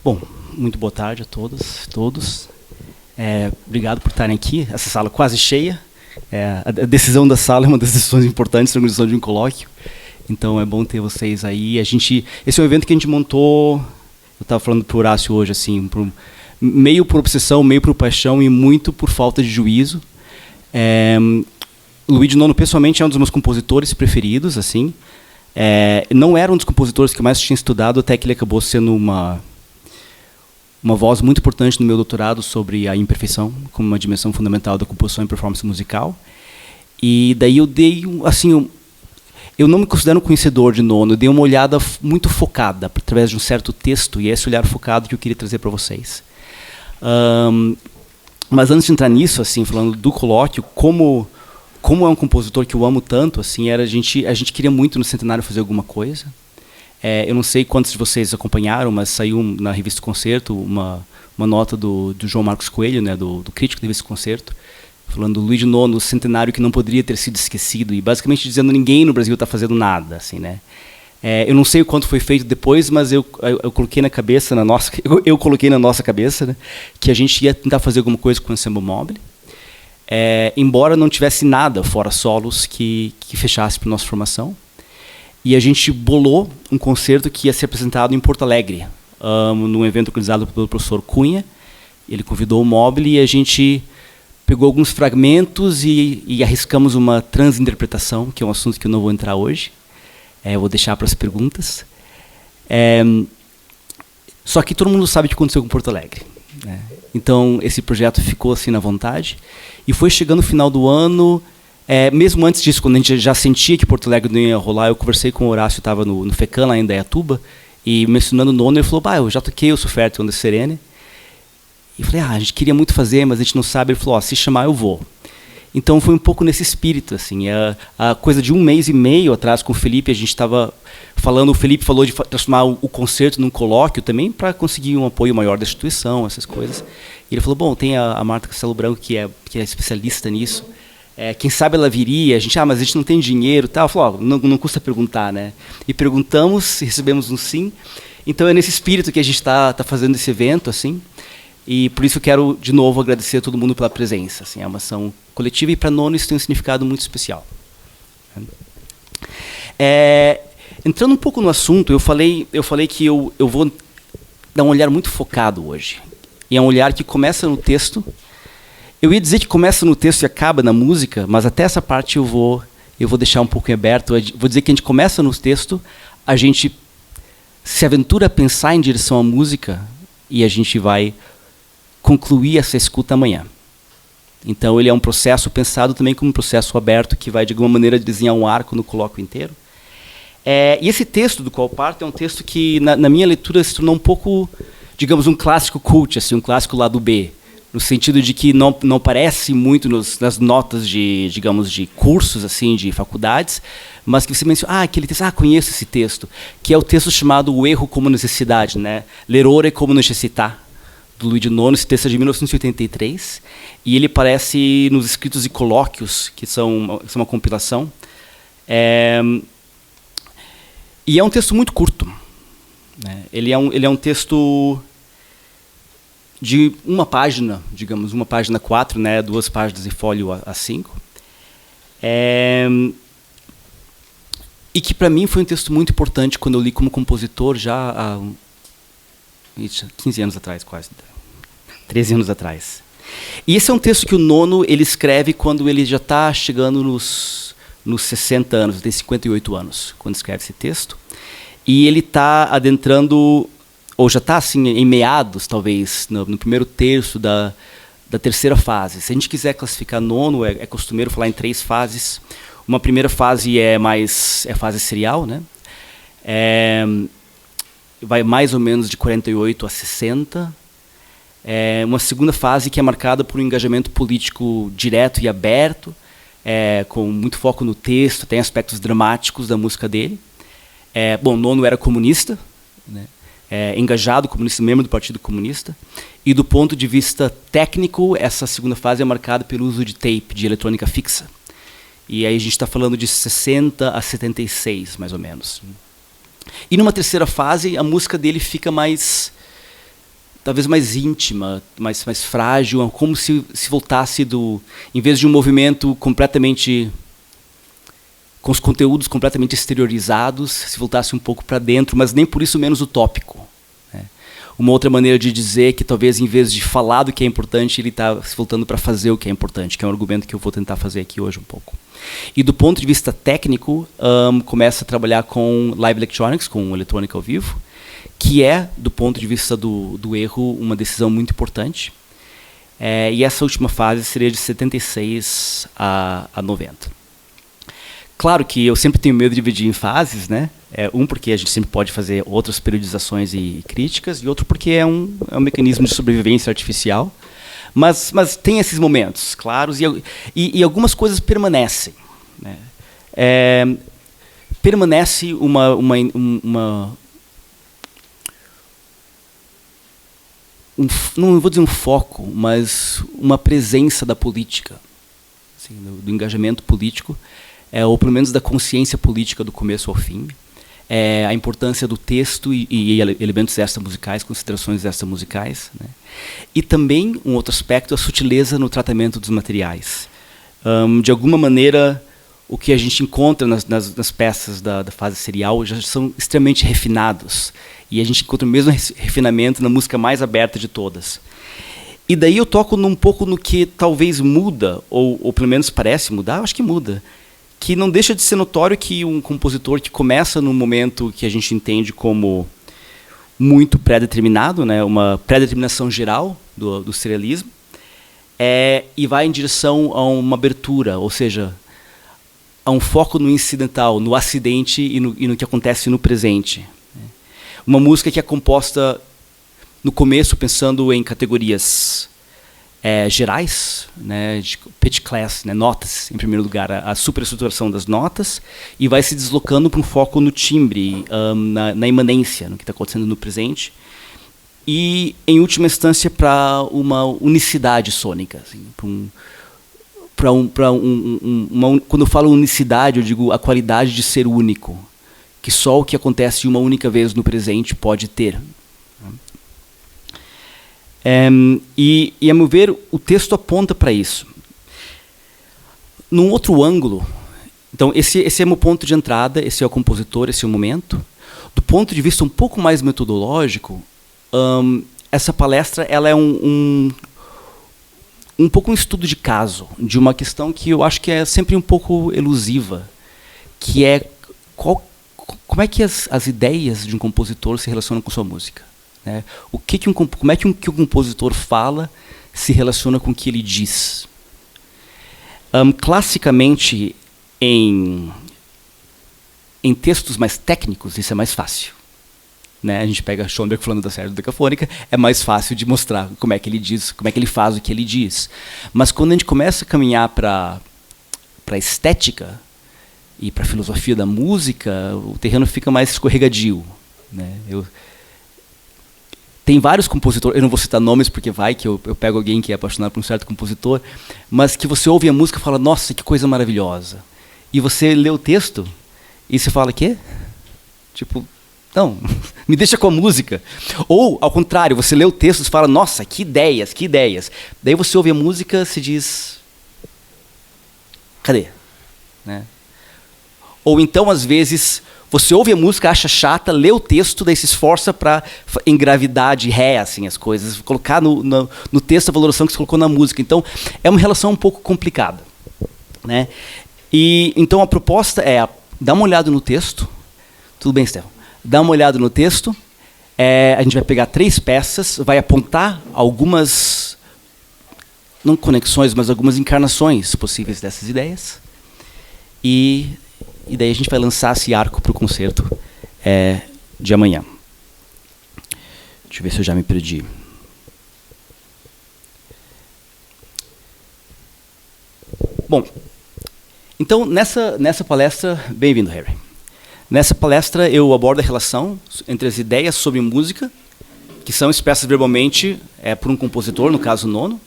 Bom, muito boa tarde a todos. Obrigado por estarem aqui. Essa sala quase cheia. A decisão da sala é uma das decisões importantes na organização de um colóquio. Então é bom ter vocês aí. Esse é um evento que a gente montou. Eu estava falando para o Horácio hoje, assim, meio por obsessão, meio por paixão e muito por falta de juízo. Luigi Nono, pessoalmente, é um dos meus compositores preferidos, assim. Não era um dos compositores que eu mais tinha estudado, até que ele acabou sendo uma voz muito importante no meu doutorado sobre a imperfeição como uma dimensão fundamental da composição e performance musical. E daí eu dei, assim, eu não me considero um conhecedor de Nono, eu dei uma olhada muito focada, através de um certo texto, e é esse olhar focado que eu queria trazer para vocês. Mas antes de entrar nisso, assim, falando do colóquio, como é um compositor que eu amo tanto, assim, a gente queria muito no centenário fazer alguma coisa. Eu não sei quantos de vocês acompanharam, mas saiu na revista Concerto uma nota do João Marcos Coelho, né, do crítico da revista Concerto, falando do Luigi Nono, centenário que não poderia ter sido esquecido, e basicamente dizendo que ninguém no Brasil está fazendo nada, assim, né. Eu não sei o quanto foi feito depois, mas eu coloquei na cabeça, eu coloquei na nossa cabeça, né, que a gente ia tentar fazer alguma coisa com o Ensemble Mobile, embora não tivesse nada fora solos que fechasse para nossa formação. E a gente bolou um concerto que ia ser apresentado em Porto Alegre, num evento organizado pelo professor Cunha. Ele convidou o Mobile e a gente pegou alguns fragmentos e arriscamos uma transinterpretação, que é um assunto que eu não vou entrar hoje. Eu vou deixar para as perguntas. Só que todo mundo sabe o que aconteceu com Porto Alegre, né? Então, esse projeto ficou assim na vontade. E foi chegando no final do ano... mesmo antes disso, quando a gente já sentia que Porto Alegre não ia rolar, eu conversei com o Horácio, estava no FECAN, lá em Indaiatuba, e mencionando o Nono, ele falou, eu já toquei o Soferte Onda Serene. E eu falei, a gente queria muito fazer, mas a gente não sabe. Ele falou, se chamar eu vou. Então foi um pouco nesse espírito, assim, a coisa de 1 mês e meio atrás com o Felipe, a gente estava falando, o Felipe falou de transformar o concerto num colóquio também, para conseguir um apoio maior da instituição, essas coisas. E ele falou, tem a Marta Castelo Branco, que é especialista nisso. Quem sabe ela viria, mas a gente não tem dinheiro, tal. Falou, não custa perguntar, né? E perguntamos, recebemos um sim. Então é nesse espírito que a gente está fazendo esse evento, assim. E por isso eu quero de novo agradecer a todo mundo pela presença. Assim, é uma ação coletiva e para Nono isso tem um significado muito especial. Entrando um pouco no assunto, eu falei que eu vou dar um olhar muito focado hoje. E é um olhar que começa no texto. Eu ia dizer que começa no texto e acaba na música, mas até essa parte eu vou deixar um pouco em aberto. Vou dizer que a gente começa no texto, a gente se aventura a pensar em direção à música e a gente vai concluir essa escuta amanhã. Então ele é um processo pensado também como um processo aberto que vai, de alguma maneira, desenhar um arco no colóquio inteiro. E esse texto do qual parto é um texto que, na minha leitura, se tornou um pouco, digamos, um clássico cult, assim, um clássico lado B. No sentido de que não aparece muito nas notas de, digamos, de cursos, assim, de faculdades, mas que você menciona, aquele texto, conheço esse texto, que é o texto chamado O Erro como Necessidade, né? L'errore como necessità, do Luigi Nono. Esse texto é de 1983, e ele aparece nos escritos e colóquios, que são uma compilação. E é um texto muito curto, né? Ele é um texto de uma página, digamos, uma página 4, né, 2 páginas em folho A5. E que para mim foi um texto muito importante quando eu li como compositor já há 15 anos atrás, quase 13 anos atrás. E esse é um texto que o Nono ele escreve quando ele já está chegando nos 60 anos, tem 58 anos quando escreve esse texto. E ele está adentrando, ou já está assim, em meados, talvez, no primeiro terço da terceira fase. Se a gente quiser classificar Nono, é costumeiro falar em 3 fases. Uma primeira fase é a fase serial, né? Vai mais ou menos de 48 a 60. Uma segunda fase que é marcada por um engajamento político direto e aberto, com muito foco no texto, tem aspectos dramáticos da música dele. Nono era comunista, né? Engajado comunista, membro do Partido Comunista, e do ponto de vista técnico, essa segunda fase é marcada pelo uso de tape, de eletrônica fixa. E aí a gente está falando de 60 a 76, mais ou menos. E numa terceira fase, a música dele fica mais talvez mais íntima, mais frágil, como se voltasse em vez de um movimento completamente com os conteúdos completamente exteriorizados, se voltasse um pouco para dentro, mas nem por isso menos utópico, né? Uma outra maneira de dizer que talvez em vez de falar do que é importante, ele está se voltando para fazer o que é importante, que é um argumento que eu vou tentar fazer aqui hoje um pouco. E do ponto de vista técnico, começa a trabalhar com live electronics, com eletrônica ao vivo, que é, do ponto de vista do erro, uma decisão muito importante. E essa última fase seria de 76 a 90. Claro que eu sempre tenho medo de dividir em fases, né? Porque a gente sempre pode fazer outras periodizações e críticas, e outro porque é um mecanismo de sobrevivência artificial. Mas tem esses momentos claros, e algumas coisas permanecem, né? Permanece não vou dizer um foco, mas uma presença da política, assim, do engajamento político, ou pelo menos da consciência política do começo ao fim, a importância do texto e elementos extramusicais, considerações extramusicais, né? E também, um outro aspecto, a sutileza no tratamento dos materiais. De alguma maneira, o que a gente encontra nas peças da fase serial já são extremamente refinados, e a gente encontra o mesmo refinamento na música mais aberta de todas. E daí eu toco um pouco no que talvez muda, ou pelo menos parece mudar, acho que muda, que não deixa de ser notório que um compositor que começa num momento que a gente entende como muito pré-determinado, né, uma pré-determinação geral do serialismo, e vai em direção a uma abertura, ou seja, a um foco no incidental, no acidente e no que acontece no presente. Uma música que é composta no começo pensando em categorias gerais, né, de pitch class, né, notas, em primeiro lugar, a superestruturação das notas, e vai se deslocando para um foco no timbre, na imanência, no que está acontecendo no presente, e, em última instância, para uma unicidade sônica. Assim, quando eu falo unicidade, eu digo a qualidade de ser único, que só o que acontece uma única vez no presente pode ter. E, a meu ver, o texto aponta para isso. Num outro ângulo, então esse é o meu ponto de entrada, esse é o compositor, esse é o momento. Do ponto de vista um pouco mais metodológico, essa palestra ela é um pouco um estudo de caso, de uma questão que eu acho que é sempre um pouco elusiva, que é como é que as ideias de um compositor se relacionam com sua música. Né? Como é que o compositor fala se relaciona com o que ele diz? Classicamente, em textos mais técnicos, isso é mais fácil. Né? A gente pega Schoenberg falando da série decafônica, é mais fácil de mostrar como é que ele diz, como é que ele faz o que ele diz. Mas quando a gente começa a caminhar para a estética e para a filosofia da música, o terreno fica mais escorregadio. Né? Tem vários compositores, eu não vou citar nomes porque vai que eu pego alguém que é apaixonado por um certo compositor, mas que você ouve a música e fala, nossa, que coisa maravilhosa. E você lê o texto e você fala, quê? Tipo, não, me deixa com a música. Ou, ao contrário, você lê o texto e fala, nossa, que ideias, que ideias. Daí você ouve a música e se diz, cadê? Né? Ou então, às vezes, você ouve a música, acha chata, lê o texto, daí se esforça para engravidar de ré assim, as coisas, colocar no texto a valoração que você colocou na música. Então, é uma relação um pouco complicada. Né? E, então, a proposta é dar uma olhada no texto. Tudo bem, Estevão? Dá uma olhada no texto. A gente vai pegar 3 peças, vai apontar algumas, não conexões, mas algumas encarnações possíveis dessas ideias. E daí a gente vai lançar esse arco para o concerto de amanhã. Deixa eu ver se eu já me perdi. Bom, então nessa palestra, bem-vindo, Harry. Nessa palestra eu abordo a relação entre as ideias sobre música, que são expressas verbalmente por um compositor, no caso Nono,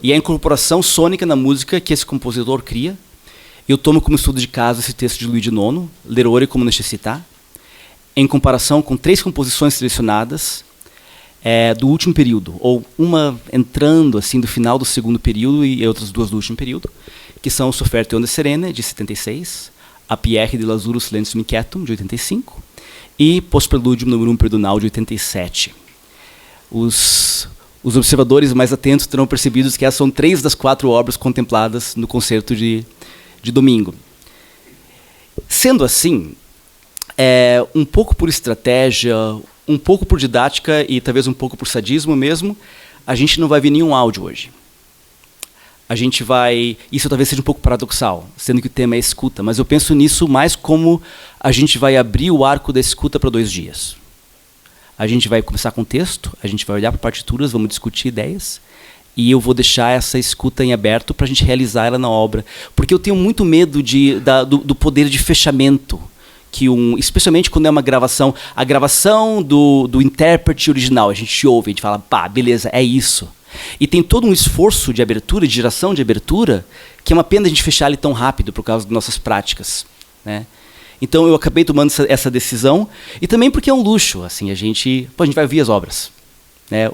e a incorporação sônica na música que esse compositor cria. Eu tomo como estudo de caso esse texto de Luigi Nono, L'errore como necessitar, em comparação com 3 composições selecionadas, do último período, ou uma entrando assim do final do segundo período e outras duas do último período, que são o Sofferto e Onde Serene, de 76, a Pierre de Lazuro Silentium Inquietum, de 85, e Postpreludium Numerum Perdonal, de 87. Os observadores mais atentos terão percebido que essas são 3 das 4 obras contempladas no concerto de domingo. Sendo assim, um pouco por estratégia, um pouco por didática e talvez um pouco por sadismo mesmo, a gente não vai ver nenhum áudio hoje. A gente vai... Isso talvez seja um pouco paradoxal, sendo que o tema é escuta, mas eu penso nisso mais como a gente vai abrir o arco da escuta para 2 dias. A gente vai começar com texto, a gente vai olhar para partituras, vamos discutir ideias, e eu vou deixar essa escuta em aberto para a gente realizar ela na obra. Porque eu tenho muito medo do poder de fechamento, especialmente quando é uma gravação, a gravação do intérprete original, a gente ouve, a gente fala, pá, beleza, é isso. E tem todo um esforço de abertura, de geração de abertura, que é uma pena a gente fechar ele tão rápido por causa das nossas práticas, né? Então eu acabei tomando essa decisão, e também porque é um luxo, assim, a gente vai ouvir as obras, né?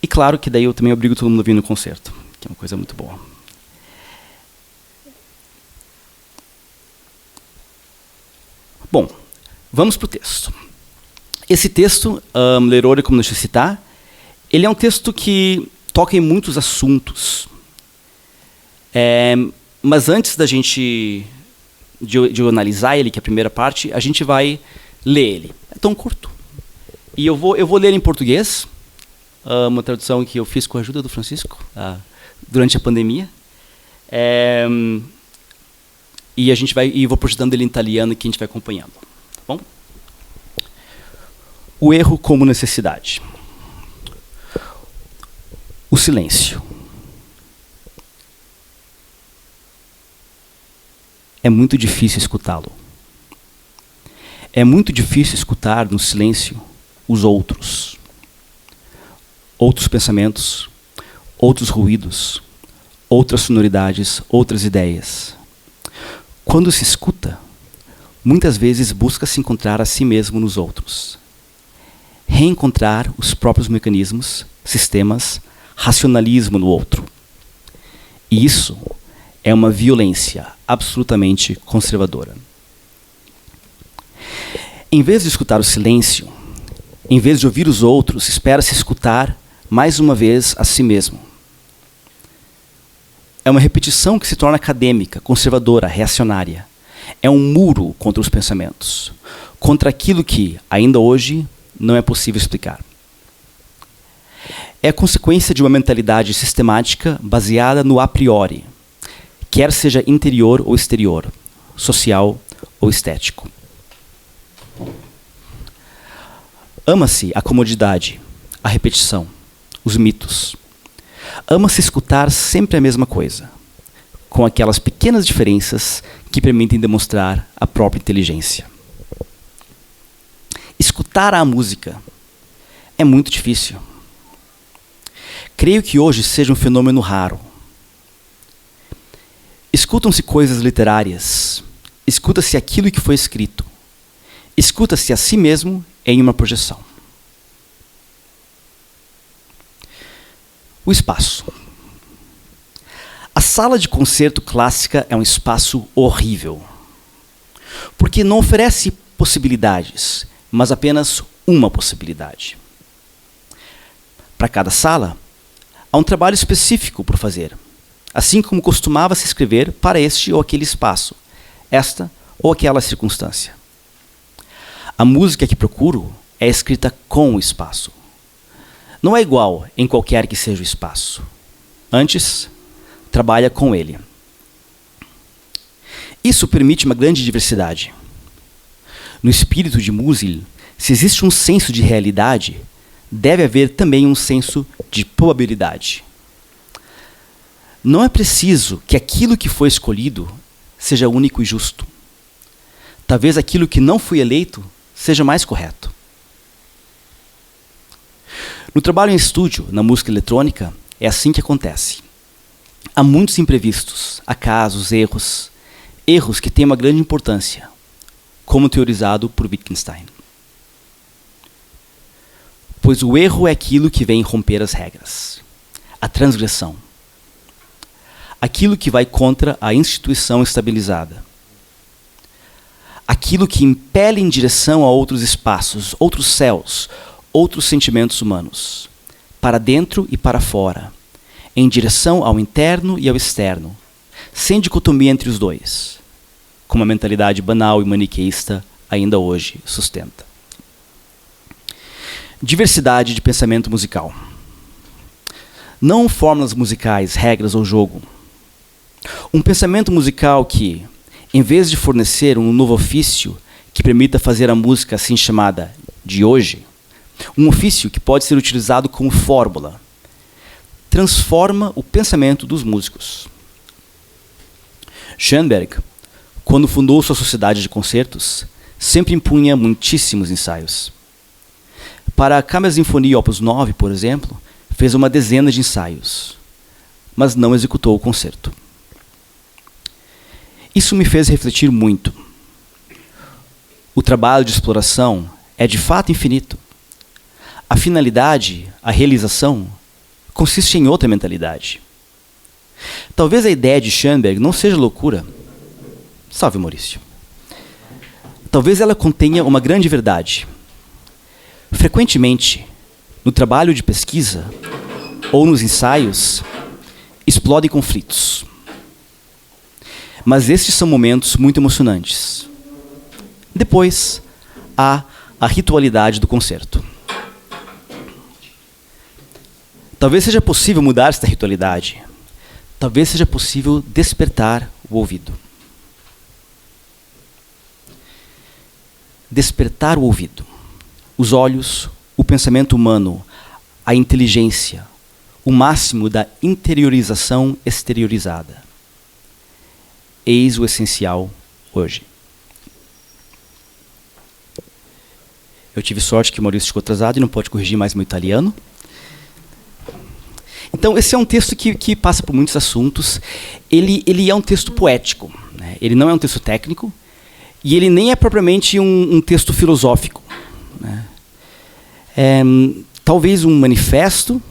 E claro que daí eu também obrigo todo mundo a vir no concerto, que é uma coisa muito boa. Bom, vamos para o texto. Esse texto, L'errore come necessità, ele é um texto que toca em muitos assuntos. Mas antes da gente de analisar ele, que é a primeira parte, a gente vai ler ele. É tão curto. E eu vou ler em português, uma tradução que eu fiz com a ajuda do Francisco durante a pandemia. E vou projetando ele em italiano que a gente vai acompanhando. Tá bom? O erro como necessidade. O silêncio. É muito difícil escutá-lo. É muito difícil escutar no silêncio os outros. Outros pensamentos, outros ruídos, outras sonoridades, outras ideias. Quando se escuta, muitas vezes busca se encontrar a si mesmo nos outros. Reencontrar os próprios mecanismos, sistemas, racionalismo no outro. E isso é uma violência absolutamente conservadora. Em vez de escutar o silêncio, em vez de ouvir os outros, espera-se escutar mais uma vez a si mesmo. É uma repetição que se torna acadêmica, conservadora, reacionária. É um muro contra os pensamentos, contra aquilo que, ainda hoje, não é possível explicar. É a consequência de uma mentalidade sistemática baseada no a priori, quer seja interior ou exterior, social ou estético. Ama-se a comodidade, a repetição, os mitos. Ama-se escutar sempre a mesma coisa, com aquelas pequenas diferenças que permitem demonstrar a própria inteligência. Escutar a música é muito difícil. Creio que hoje seja um fenômeno raro. Escutam-se coisas literárias, escuta-se aquilo que foi escrito, escuta-se a si mesmo em uma projeção. O espaço. A sala de concerto clássica é um espaço horrível, porque não oferece possibilidades, mas apenas uma possibilidade. Para cada sala, há um trabalho específico por fazer, assim como costumava se escrever para este ou aquele espaço, esta ou aquela circunstância. A música que procuro é escrita com o espaço. Não é igual em qualquer que seja o espaço. Antes, trabalha com ele. Isso permite uma grande diversidade. No espírito de Musil, se existe um senso de realidade, deve haver também um senso de probabilidade. Não é preciso que aquilo que foi escolhido seja único e justo. Talvez aquilo que não foi eleito seja mais correto. No trabalho em estúdio, na música eletrônica, é assim que acontece. Há muitos imprevistos, acasos, erros que têm uma grande importância, como teorizado por Wittgenstein. pois o erro é aquilo que vem romper as regras, a transgressão, aquilo que vai contra a instituição estabilizada, aquilo que impele em direção a outros espaços, outros céus, outros sentimentos humanos, para dentro e para fora, em direção ao interno e ao externo, sem dicotomia entre os dois, como a mentalidade banal e maniqueísta ainda hoje sustenta. Diversidade de pensamento musical. Não fórmulas musicais, regras ou jogo. Um pensamento musical que, em vez de fornecer um novo ofício que permita fazer a música assim chamada de hoje, um ofício que pode ser utilizado como fórmula, transforma o pensamento dos músicos. Schoenberg, quando fundou sua sociedade de concertos, sempre impunha muitíssimos ensaios. Para a Kammersinfonie Opus 9, por exemplo, fez uma dezena de ensaios, mas não executou o concerto. Isso me fez refletir muito. O trabalho de exploração é de fato infinito. A finalidade, a realização, consiste em outra mentalidade. Talvez a ideia de Schoenberg não seja loucura. Salve, Maurício. Talvez ela contenha uma grande verdade. Frequentemente, no trabalho de pesquisa ou nos ensaios, explodem conflitos. Mas estes são momentos muito emocionantes. Depois, há a ritualidade do concerto. Talvez seja possível mudar esta ritualidade. Talvez seja possível despertar o ouvido. Despertar o ouvido. Os olhos, o pensamento humano, a inteligência, o máximo da interiorização exteriorizada. Eis o essencial hoje. Eu tive sorte que o Maurício ficou atrasado e não pode corrigir mais meu italiano. Então, esse é um texto que passa por muitos assuntos. Ele é um texto poético, né? Ele não é um texto técnico e ele nem é propriamente um texto filosófico, né? Talvez um manifesto,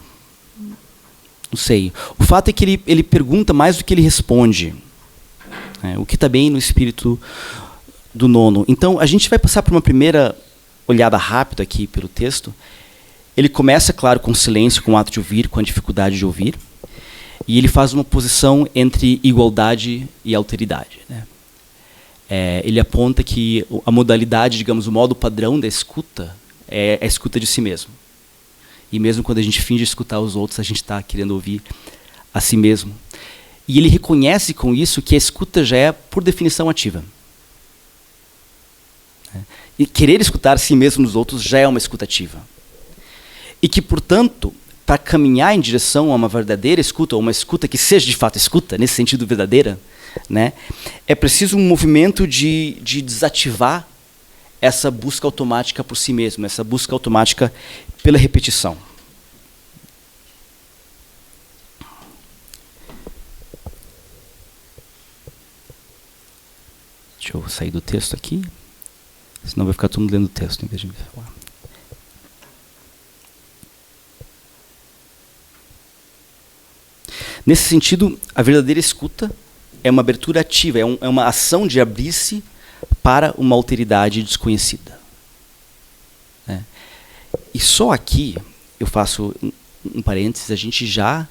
não sei. O fato é que ele pergunta mais do que ele responde, né? O que está bem no espírito do nono. Então, a gente vai passar por uma primeira olhada rápida aqui pelo texto. Ele começa, claro, com o silêncio, com o ato de ouvir, com a dificuldade de ouvir. E ele faz uma posição entre igualdade e alteridade, né? Ele aponta que a modalidade, digamos, o modo padrão da escuta é a escuta de si mesmo. E mesmo quando a gente finge escutar os outros, a gente está querendo ouvir a si mesmo. E ele reconhece com isso que a escuta já é, por definição, ativa. E querer escutar a si mesmo nos outros já é uma escuta ativa. E que, portanto, para caminhar em direção a uma verdadeira escuta, ou uma escuta que seja de fato escuta, nesse sentido verdadeira, né, é preciso um movimento de desativar essa busca automática por si mesmo, essa busca automática pela repetição. Deixa eu sair do texto aqui, senão vai ficar todo mundo lendo o texto em vez de me falar. Nesse sentido, a verdadeira escuta é uma abertura ativa, é uma ação de abrir-se para uma alteridade desconhecida, né? E só aqui, eu faço um parênteses, a gente já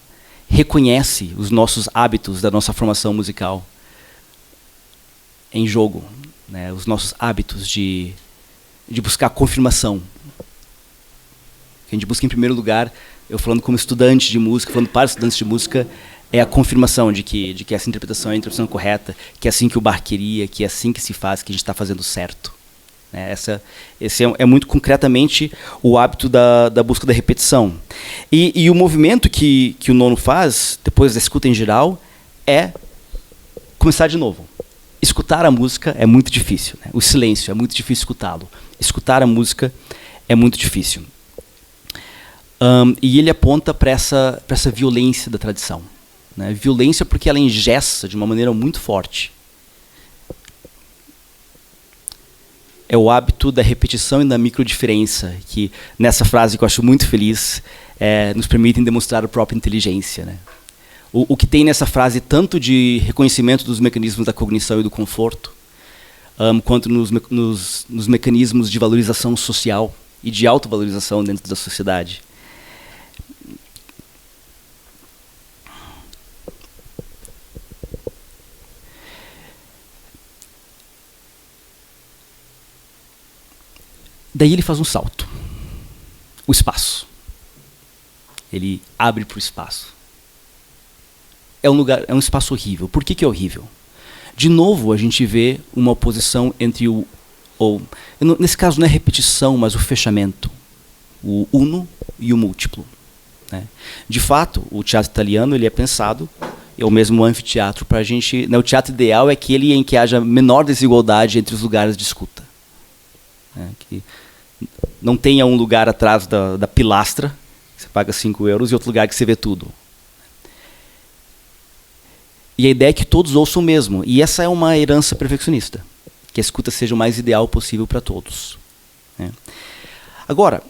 reconhece os nossos hábitos da nossa formação musical em jogo, né? Os nossos hábitos de buscar confirmação. A gente busca, em primeiro lugar, eu falando como estudante de música, falando para estudantes de música, é a confirmação de que essa interpretação é a interpretação correta, que é assim que o Bach queria, que é assim que se faz, que a gente está fazendo certo, né? Esse é muito concretamente o hábito da busca da repetição. E o movimento que o nono faz, depois da escuta em geral, é começar de novo. Escutar a música é muito difícil, né? O silêncio, é muito difícil escutá-lo. Escutar a música é muito difícil. E ele aponta para essa violência da tradição, né? Violência porque ela engessa de uma maneira muito forte. é o hábito da repetição e da microdiferença, que nessa frase que eu acho muito feliz, nos permitem demonstrar a própria inteligência, né? O que tem nessa frase tanto de reconhecimento dos mecanismos da cognição e do conforto, quanto nos mecanismos de valorização social e de autovalorização dentro da sociedade. Daí ele faz um salto. O espaço. Ele abre para o espaço. É um espaço horrível. Por que é horrível? De novo, a gente vê uma oposição entre nesse caso não é repetição, mas o fechamento. O uno e o múltiplo. Né? De fato, o teatro italiano ele é pensado, é o mesmo anfiteatro para a gente. Né, o teatro ideal é aquele em que haja menor desigualdade entre os lugares de escuta. Né, que não tenha um lugar atrás da pilastra, que você paga 5 euros, e outro lugar que você vê tudo. E a ideia é que todos ouçam o mesmo. E essa é uma herança perfeccionista. Que a escuta seja o mais ideal possível para todos. Né? Agora,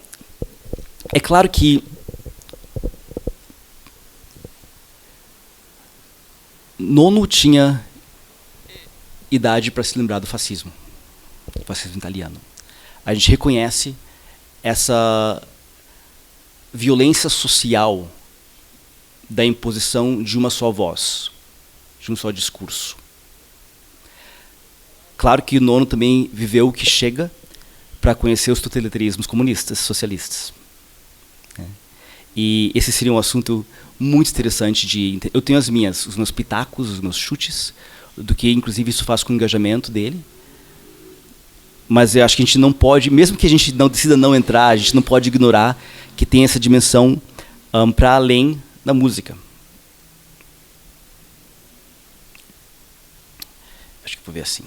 é claro que Nono tinha idade para se lembrar do fascismo italiano. A gente reconhece essa violência social da imposição de uma só voz, de um só discurso. Claro que o Nono também viveu o que chega para conhecer os totalitarismos comunistas, socialistas. E esse seria um assunto muito interessante de... Eu tenho os meus pitacos, os meus chutes, do que inclusive isso faz com o engajamento dele. Mas eu acho que a gente não pode, mesmo que a gente não decida não entrar, a gente não pode ignorar que tem essa dimensão para além da música. Acho que vou ver assim.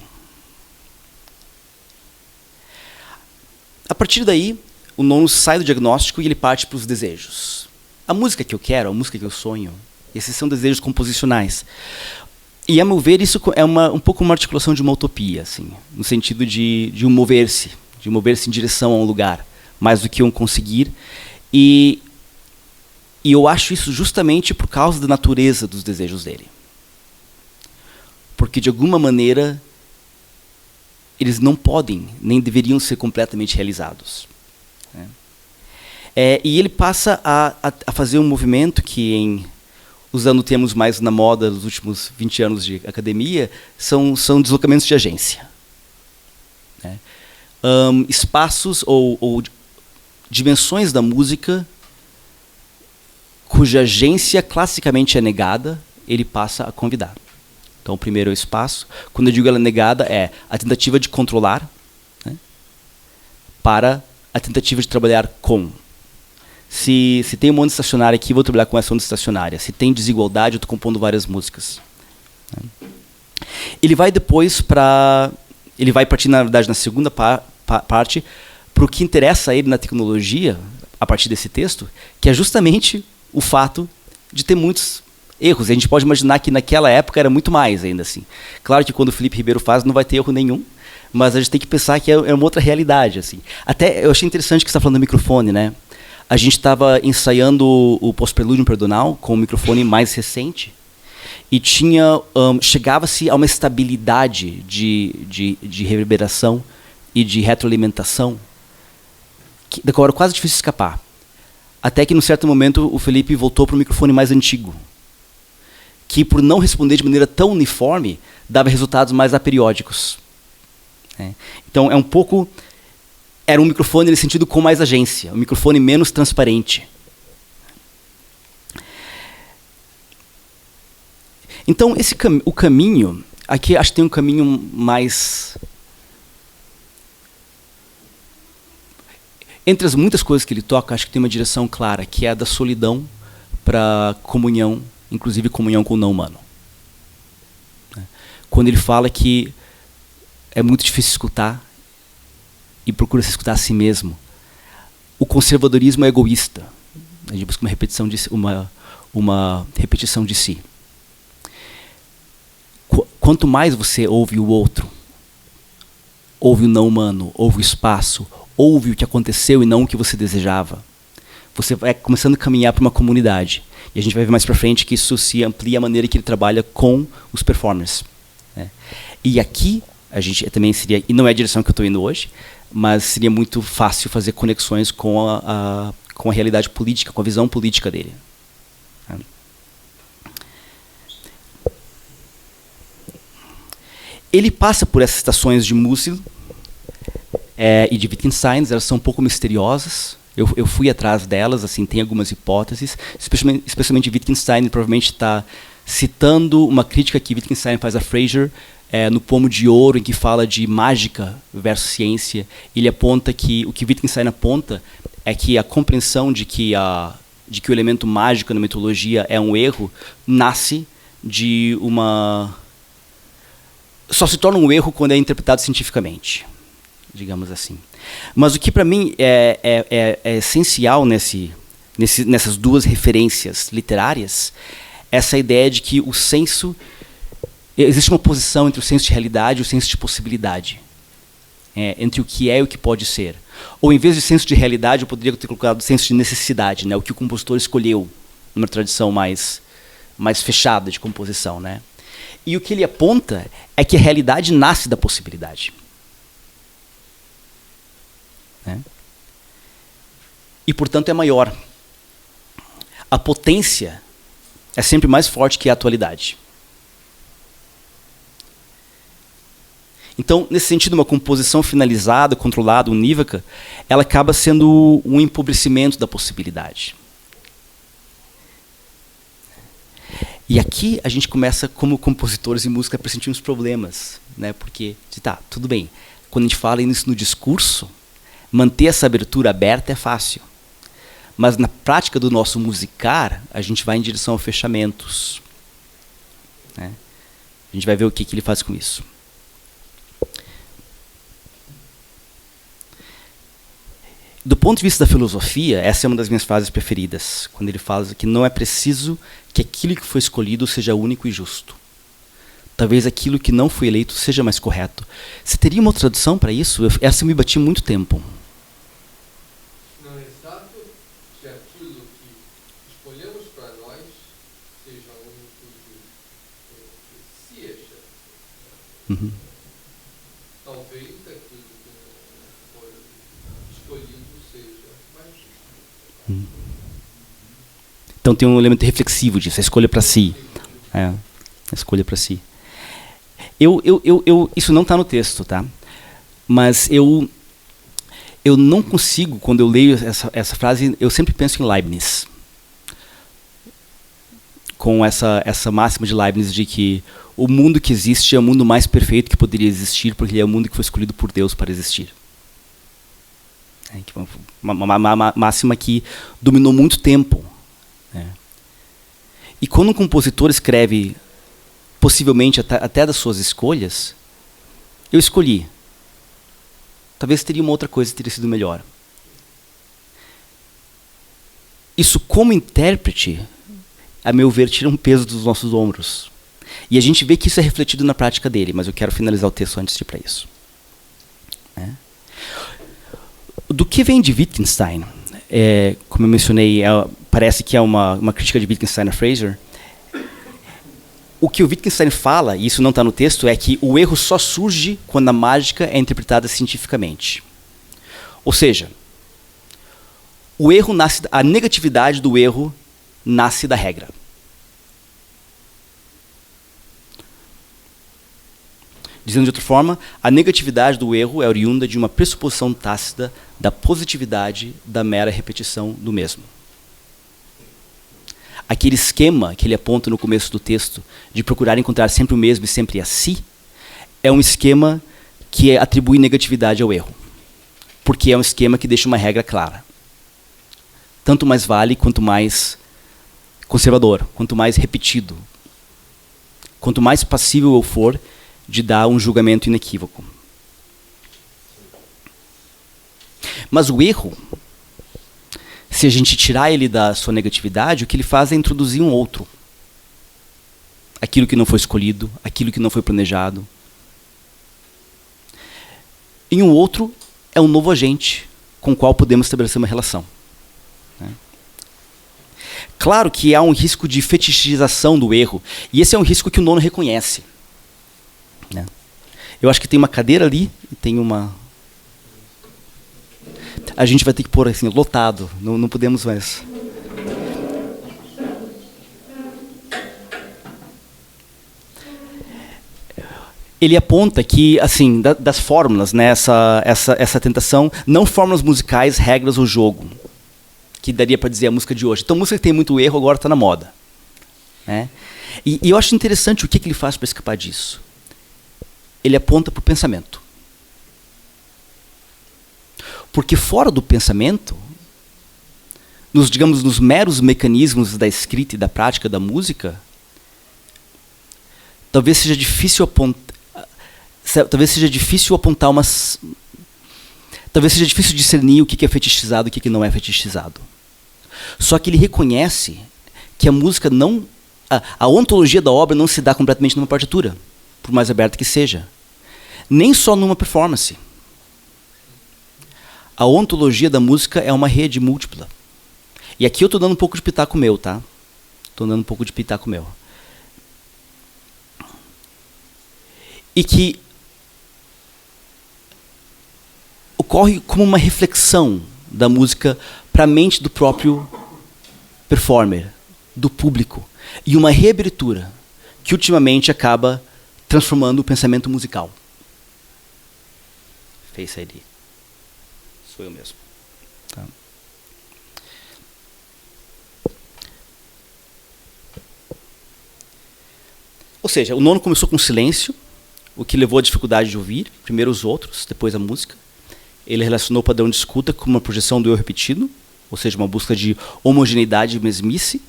A partir daí, o Nono sai do diagnóstico e ele parte para os desejos. A música que eu quero, a música que eu sonho, esses são desejos composicionais. E, a meu ver, isso é um pouco uma articulação de uma utopia, assim, no sentido de um mover-se em direção a um lugar, mais do que um conseguir. E eu acho isso justamente por causa da natureza dos desejos dele. Porque, de alguma maneira, eles não podem, nem deveriam ser completamente realizados. Né? E ele passa a fazer um movimento que, usando termos mais na moda dos últimos 20 anos de academia, são deslocamentos de agência. Né? Espaços ou dimensões da música cuja agência classicamente é negada, ele passa a convidar. Então, o primeiro é o espaço. Quando eu digo ela é negada, é a tentativa de controlar, né, para a tentativa de trabalhar com. Se tem uma onda estacionária aqui, vou trabalhar com essa onda estacionária. Se tem desigualdade, eu estou compondo várias músicas. Né. Ele vai depois para... Ele vai partir, na verdade, na segunda parte, para o que interessa a ele na tecnologia, a partir desse texto, que é justamente o fato de ter muitos erros. A gente pode imaginar que naquela época era muito mais ainda assim. Claro que quando o Felipe Ribeiro faz não vai ter erro nenhum, mas a gente tem que pensar que é uma outra realidade. Assim. Até eu achei interessante que você está falando do microfone, né? A gente estava ensaiando o Post-Preludium Perdonal com o microfone mais recente e chegava-se a uma estabilidade de reverberação e de retroalimentação da qual era quase difícil escapar. Até que, num certo momento, o Felipe voltou para o microfone mais antigo, que, por não responder de maneira tão uniforme, dava resultados mais aperiódicos. Então, era um microfone nesse sentido com mais agência, um microfone menos transparente. Então, o caminho, aqui acho que tem um caminho mais... Entre as muitas coisas que ele toca, acho que tem uma direção clara, que é a da solidão para comunhão, inclusive comunhão com o não humano. Quando ele fala que é muito difícil escutar e procura se escutar a si mesmo, o conservadorismo é egoísta. A gente busca uma repetição de si. Quanto mais você ouve o outro, ouve o não humano, ouve o espaço, ouve o que aconteceu e não o que você desejava. Você vai começando a caminhar para uma comunidade. E a gente vai ver mais para frente que isso se amplia a maneira que ele trabalha com os performers. Né? E aqui, a gente também seria, e não é a direção que eu estou indo hoje, mas seria muito fácil fazer conexões com a realidade política, com a visão política dele. Né? Ele passa por essas estações de Musil e de Wittgenstein, elas são um pouco misteriosas. Eu fui atrás delas, assim, tem algumas hipóteses, especialmente Wittgenstein provavelmente está citando uma crítica que Wittgenstein faz a Fraser no Pomo de Ouro, em que fala de mágica versus ciência. Ele aponta que o que Wittgenstein aponta é que a compreensão de que o elemento mágico na mitologia é um erro nasce de uma... Só se torna um erro quando é interpretado cientificamente, digamos assim. Mas o que para mim é essencial nessas duas referências literárias, essa ideia de que o senso... Existe uma posição entre o senso de realidade e o senso de possibilidade. Entre o que é e o que pode ser. Ou em vez de senso de realidade, eu poderia ter colocado senso de necessidade, né? O que o compositor escolheu, numa tradição mais fechada de composição. Né? E o que ele aponta é que a realidade nasce da possibilidade. Né? E, portanto, é maior. A potência é sempre mais forte que a atualidade. Então, nesse sentido, uma composição finalizada, controlada, unívoca, ela acaba sendo um empobrecimento da possibilidade. E aqui a gente começa, como compositores de música, a pressentir uns problemas. Né? Porque, tá, tudo bem, quando a gente fala isso no discurso, manter essa abertura aberta é fácil. Mas na prática do nosso musicar, a gente vai em direção a fechamentos. Né? A gente vai ver o que ele faz com isso. Do ponto de vista da filosofia, essa é uma das minhas frases preferidas, quando ele fala que não é preciso que aquilo que foi escolhido seja único e justo. Talvez aquilo que não foi eleito seja mais correto. Você teria uma outra tradução para isso? Essa eu me bati muito tempo. Não é exato que aquilo que escolhemos para nós seja único e justo. Se acha. Talvez aquilo que não foi escolhido seja mais justo. Então tem um elemento reflexivo disso, a escolha para si. A escolha para si. Isso não está no texto, tá? Mas eu não consigo, quando eu leio essa frase, eu sempre penso em Leibniz. Com essa máxima de Leibniz de que o mundo que existe é o mundo mais perfeito que poderia existir, porque ele é o mundo que foi escolhido por Deus para existir. Uma máxima que dominou muito tempo. Né? E quando um compositor escreve, possivelmente até das suas escolhas, eu escolhi. Talvez teria uma outra coisa que teria sido melhor. Isso, como intérprete, a meu ver, tira um peso dos nossos ombros. E a gente vê que isso é refletido na prática dele, mas eu quero finalizar o texto antes de ir para isso. Do que vem de Wittgenstein, como eu mencionei, parece que é uma crítica de Wittgenstein a Fraser. O que o Wittgenstein fala, e isso não está no texto, é que o erro só surge quando a mágica é interpretada cientificamente. Ou seja, o erro nasce, a negatividade do erro nasce da regra. Dizendo de outra forma, a negatividade do erro é oriunda de uma pressuposição tácita da positividade da mera repetição do mesmo. Aquele esquema que ele aponta no começo do texto, de procurar encontrar sempre o mesmo e sempre a si, é um esquema que atribui negatividade ao erro. Porque é um esquema que deixa uma regra clara. Tanto mais vale, quanto mais conservador, quanto mais repetido, quanto mais passível eu for de dar um julgamento inequívoco. Mas o erro, se a gente tirar ele da sua negatividade, o que ele faz é introduzir um outro. Aquilo que não foi escolhido, aquilo que não foi planejado. e um outro é um novo agente com o qual podemos estabelecer uma relação. Né? Claro que há um risco de fetichização do erro, e esse é um risco que o nono reconhece. Né? Eu acho que tem uma cadeira ali, e tem uma... A gente vai ter que pôr assim, lotado, não podemos mais... Ele aponta que, assim, das fórmulas, né, essa tentação, não fórmulas musicais, regras ou jogo, que daria para dizer a música de hoje. Então, música que tem muito erro agora está na moda. Né? E eu acho interessante o que ele faz para escapar disso. Ele aponta para o pensamento. Porque fora do pensamento, digamos, nos meros mecanismos da escrita e da prática da música, talvez seja difícil apontar umas... Talvez seja difícil discernir o que é fetichizado e o que não é fetichizado. Só que ele reconhece que a música não... A ontologia da obra não se dá completamente numa partitura, por mais aberta que seja. Nem só numa performance. A ontologia da música é uma rede múltipla. E aqui eu estou dando um pouco de pitaco meu, tá? Estou dando um pouco de pitaco meu. E que ocorre como uma reflexão da música para a mente do próprio performer, do público, e uma reabertura que ultimamente acaba transformando o pensamento musical. Face ID. Sou eu mesmo. Tá. Ou seja, o nono começou com silêncio, o que levou à dificuldade de ouvir, primeiro os outros, depois a música. Ele relacionou o padrão de escuta com uma projeção do eu repetido, ou seja, uma busca de homogeneidade e mesmice.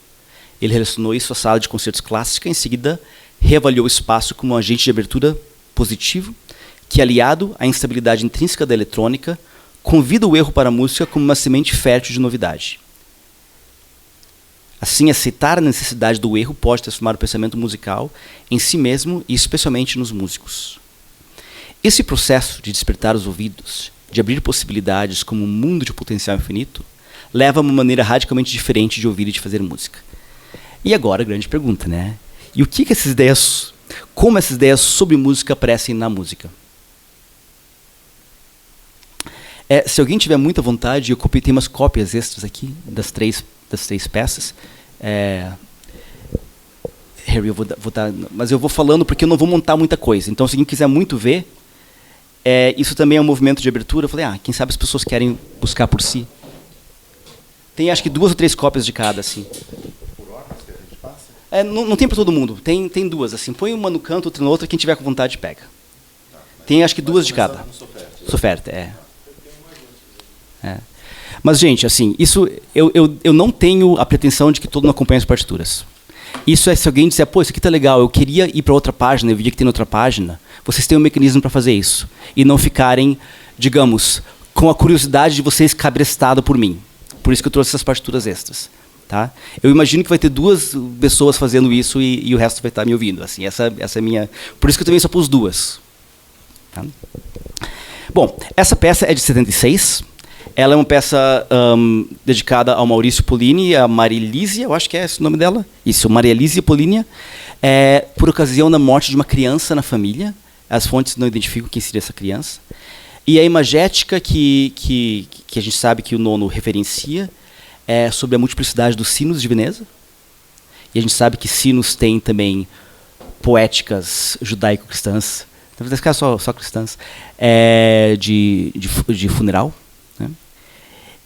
Ele relacionou isso à sala de concertos clássica, em seguida reavaliou o espaço como um agente de abertura positivo, que, aliado à instabilidade intrínseca da eletrônica, convida o erro para a música como uma semente fértil de novidade. Assim, aceitar a necessidade do erro pode transformar o pensamento musical em si mesmo e especialmente nos músicos. Esse processo de despertar os ouvidos, de abrir possibilidades como um mundo de potencial infinito, leva a uma maneira radicalmente diferente de ouvir e de fazer música. E agora a grande pergunta, né? E o que essas ideias, como essas ideias sobre música aparecem na música? Se alguém tiver muita vontade, tem umas cópias extras aqui das três peças. Harry, eu vou dar, mas eu vou falando porque eu não vou montar muita coisa. Então, se alguém quiser muito ver, isso também é um movimento de abertura. Eu falei, quem sabe as pessoas querem buscar por si. Tem acho que 2 ou 3 cópias de cada, assim. Por horas que a gente passa? Não tem para todo mundo. Tem 2, assim. Põe uma no canto, outra na outra. Quem tiver com vontade, pega. Tem acho que 2 de cada. Soferte, Mas, gente, assim, isso eu não tenho a pretensão de que todo mundo acompanhe as partituras. Isso é se alguém disser, pô, isso aqui tá legal, eu queria ir para outra página, eu vi que tem outra página, vocês têm um mecanismo para fazer isso. E não ficarem, digamos, com a curiosidade de vocês cabrestado por mim. Por isso que eu trouxe essas partituras extras. Tá? Eu imagino que vai ter 2 pessoas fazendo isso e o resto vai estar me ouvindo. Assim, essa é a minha... Por isso que eu também só pus 2. Tá? Bom, essa peça é de 76. Ela é uma peça dedicada ao Maurício Pollini e a Maria Lísia, eu acho que é esse o nome dela. Isso, Maria Lísia Pollini, por ocasião da morte de uma criança na família. As fontes não identificam quem seria essa criança. E a imagética que a gente sabe que o nono referencia é sobre a multiplicidade dos sinos de Veneza. E a gente sabe que sinos têm também poéticas judaico-cristãs, talvez nesse caso só cristãs, de funeral. Né?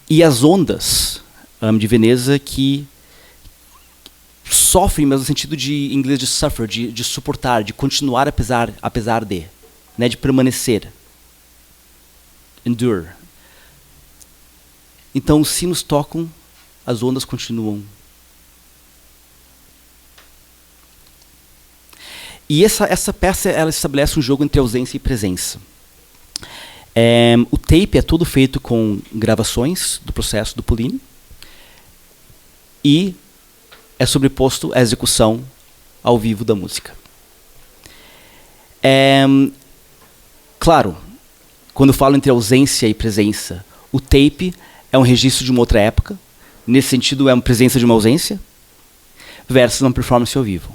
E as ondas de Veneza que sofrem, mas no sentido de, em inglês, de suffer, de suportar, de continuar apesar de, né, de permanecer. Endure. Então os sinos tocam, as ondas continuam. E essa peça ela estabelece um jogo entre ausência e presença. O tape é todo feito com gravações do processo do Pollini e é sobreposto à execução ao vivo da música. Claro, quando eu falo entre ausência e presença, o tape é um registro de uma outra época, nesse sentido é uma presença de uma ausência, versus uma performance ao vivo.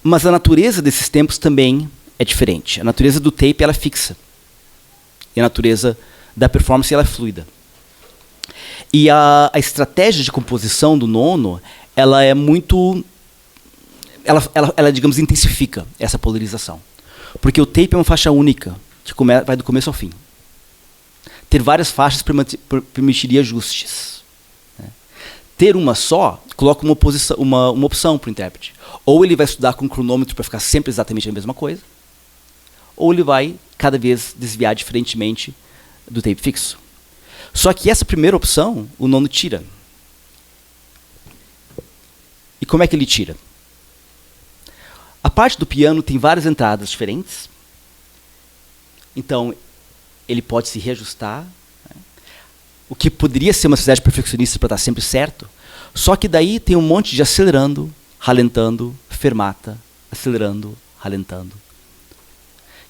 Mas a natureza desses tempos também é diferente. A natureza do tape ela é fixa, e a natureza da performance ela é fluida. E a estratégia de composição do nono, ela é muito... Ela, digamos, intensifica essa polarização. Porque o tape é uma faixa única, que vai do começo ao fim. Ter várias faixas permitiria ajustes. Né? Ter uma só, coloca uma opção para o intérprete. Ou ele vai estudar com cronômetro para ficar sempre exatamente a mesma coisa, ou ele vai, cada vez, desviar diferentemente do tape fixo. Só que essa primeira opção, o nono tira. E como é que ele tira? A parte do piano tem várias entradas diferentes. Então, ele pode se reajustar. Né? O que poderia ser uma sociedade perfeccionista para estar sempre certo. Só que daí tem um monte de acelerando, ralentando, fermata, acelerando, ralentando.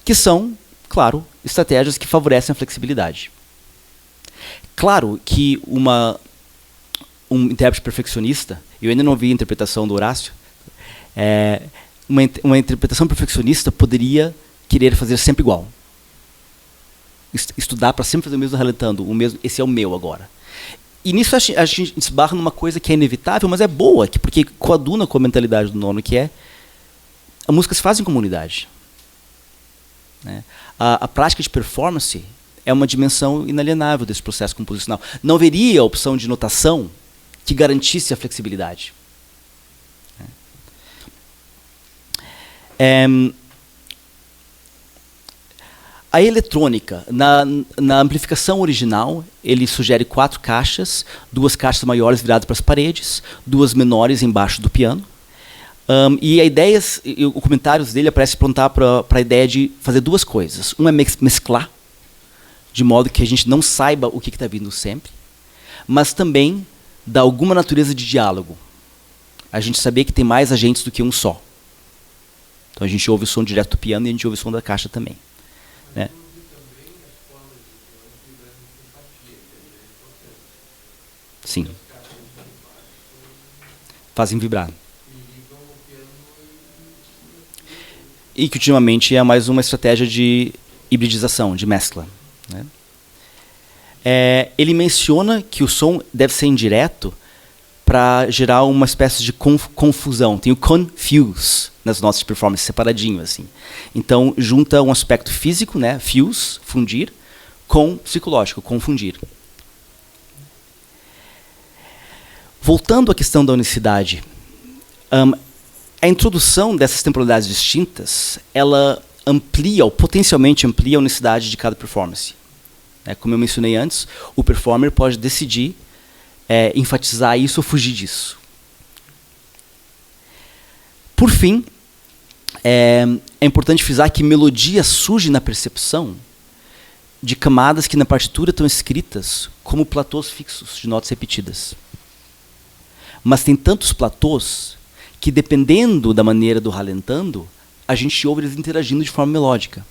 Que são, claro, estratégias que favorecem a flexibilidade. Claro que um intérprete perfeccionista, eu ainda não vi a interpretação do Horácio, uma interpretação perfeccionista poderia querer fazer sempre igual. Estudar para sempre fazer o mesmo ralentando, esse é o meu agora. E nisso a gente esbarra numa coisa que é inevitável, mas é boa, porque coaduna com a mentalidade do nono, que é a música se faz em comunidade. Né? A prática de performance é uma dimensão inalienável desse processo composicional. Não haveria a opção de notação que garantisse a flexibilidade. A eletrônica, na amplificação original, ele sugere 4 caixas, 2 caixas maiores viradas para as paredes, 2 menores embaixo do piano. E a ideia, os comentários dele parece apontar para a ideia de fazer 2 coisas. Um é mesclar, de modo que a gente não saiba o que está vindo sempre, mas também dar alguma natureza de diálogo. A gente saber que tem mais agentes do que um só. Então a gente ouve o som direto do piano e a gente ouve o som da caixa também. Né? Sim. Fazem vibrar. E que ultimamente é mais uma estratégia de hibridização, de mescla. Né? Ele menciona que o som deve ser indireto para gerar uma espécie de confusão. Tem o confuse nas notas de performance, separadinho. Assim. Então, junta um aspecto físico, né, fuse, fundir, com psicológico, confundir. Voltando à questão da unicidade, a introdução dessas temporalidades distintas, ela amplia, ou potencialmente amplia a unicidade de cada performance. Como eu mencionei antes, o performer pode decidir enfatizar isso ou fugir disso. Por fim, é importante frisar que melodia surge na percepção de camadas que na partitura estão escritas como platôs fixos de notas repetidas. Mas tem tantos platôs que, dependendo da maneira do ralentando, a gente ouve eles interagindo de forma melódica.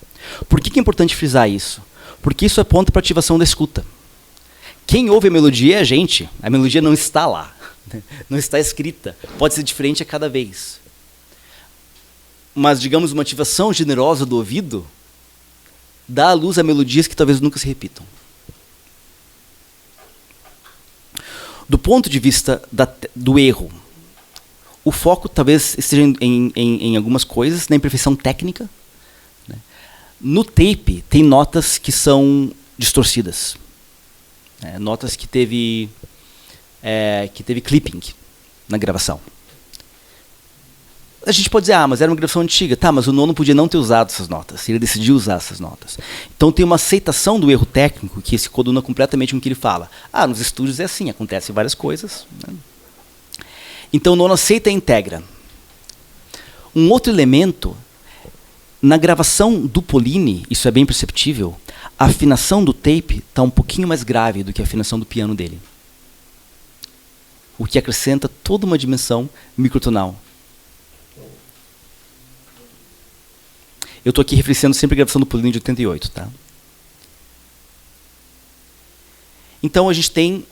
Por que é importante frisar isso? Porque isso aponta para a ativação da escuta. Quem ouve a melodia é a gente. A melodia não está lá. Não está escrita. Pode ser diferente a cada vez. Mas, digamos, uma ativação generosa do ouvido dá à luz a melodias que talvez nunca se repitam. Do ponto de vista do erro, o foco talvez esteja em algumas coisas, na imperfeição técnica. Né? No tape, tem notas que são distorcidas. Notas que teve clipping na gravação. A gente pode dizer, mas era uma gravação antiga. Tá, mas o nono podia não ter usado essas notas. Ele decidiu usar essas notas. Então tem uma aceitação do erro técnico que se coaduna completamente com o que ele fala. Nos estúdios é assim, acontecem várias coisas. Né? Então o nono aceita e integra. Um outro elemento, na gravação do Poline, isso é bem perceptível, a afinação do tape está um pouquinho mais grave do que a afinação do piano dele. O que acrescenta toda uma dimensão microtonal. Eu estou aqui referenciando sempre a gravação do Poline de 88. Tá? Então a gente tem,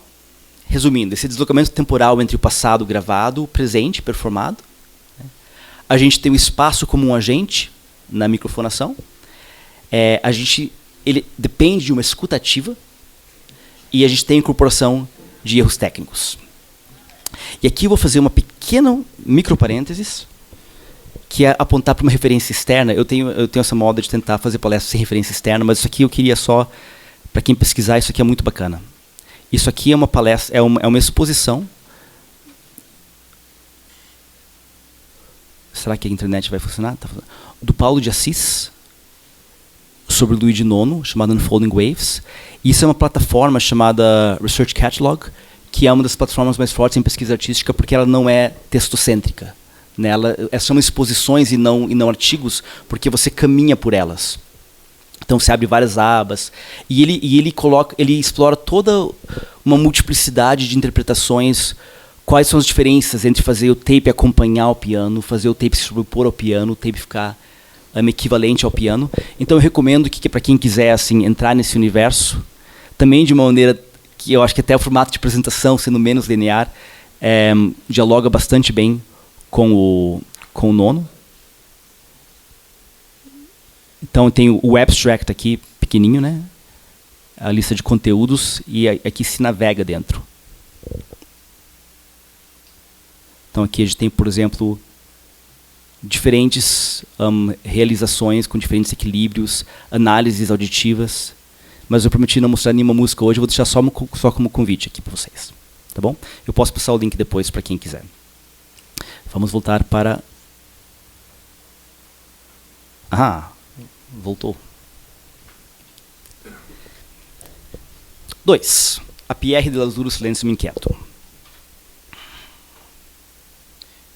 resumindo, esse deslocamento temporal entre o passado gravado, o presente performado. A gente tem o espaço como um agente na microfonação. Ele depende de uma escuta ativa. E a gente tem a incorporação de erros técnicos. E aqui eu vou fazer uma pequena microparênteses, que é apontar para uma referência externa. Eu tenho essa moda de tentar fazer palestras sem referência externa, mas isso aqui eu queria só, para quem pesquisar, isso aqui é muito bacana. Isso aqui é uma palestra, é uma exposição. Será que a internet vai funcionar? Do Paulo de Assis, sobre o Luigi IX, chamado Unfolding Waves. Isso é uma plataforma chamada Research Catalog, que é uma das plataformas mais fortes em pesquisa artística, porque ela não é textocêntrica. Né? São exposições e não artigos, porque você caminha por elas. Então você abre várias abas. E ele explora toda uma multiplicidade de interpretações. Quais são as diferenças entre fazer o tape acompanhar o piano, fazer o tape se sobrepor ao piano, o tape ficar equivalente ao piano. Então eu recomendo que para quem quiser assim, entrar nesse universo, também de uma maneira que eu acho que até o formato de apresentação, sendo menos linear, dialoga bastante bem com o nono. Então tem o abstract aqui, pequenininho, né? A lista de conteúdos, e aqui se navega dentro. Então aqui a gente tem, por exemplo, diferentes realizações com diferentes equilíbrios, análises auditivas. Mas eu prometi não mostrar nenhuma música hoje, eu vou deixar só como convite aqui para vocês. Tá bom? Eu posso passar o link depois para quem quiser. Vamos voltar para... voltou. 2. A Pierre de Lazuro Silêncio Me Inquieto.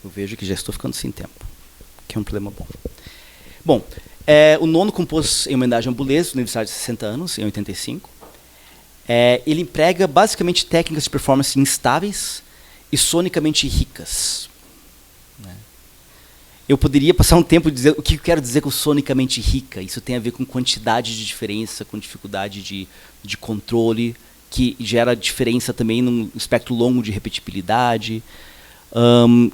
Eu vejo que já estou ficando sem tempo, que é um problema bom. Bom, o nono compôs em homenagem a Boulez, no aniversário de 60 anos, em 85. Ele emprega basicamente técnicas de performance instáveis e sonicamente ricas. Né? Eu poderia passar um tempo dizendo o que eu quero dizer com sonicamente rica. Isso tem a ver com quantidade de diferença, com dificuldade de controle, que gera diferença também num espectro longo de repetibilidade,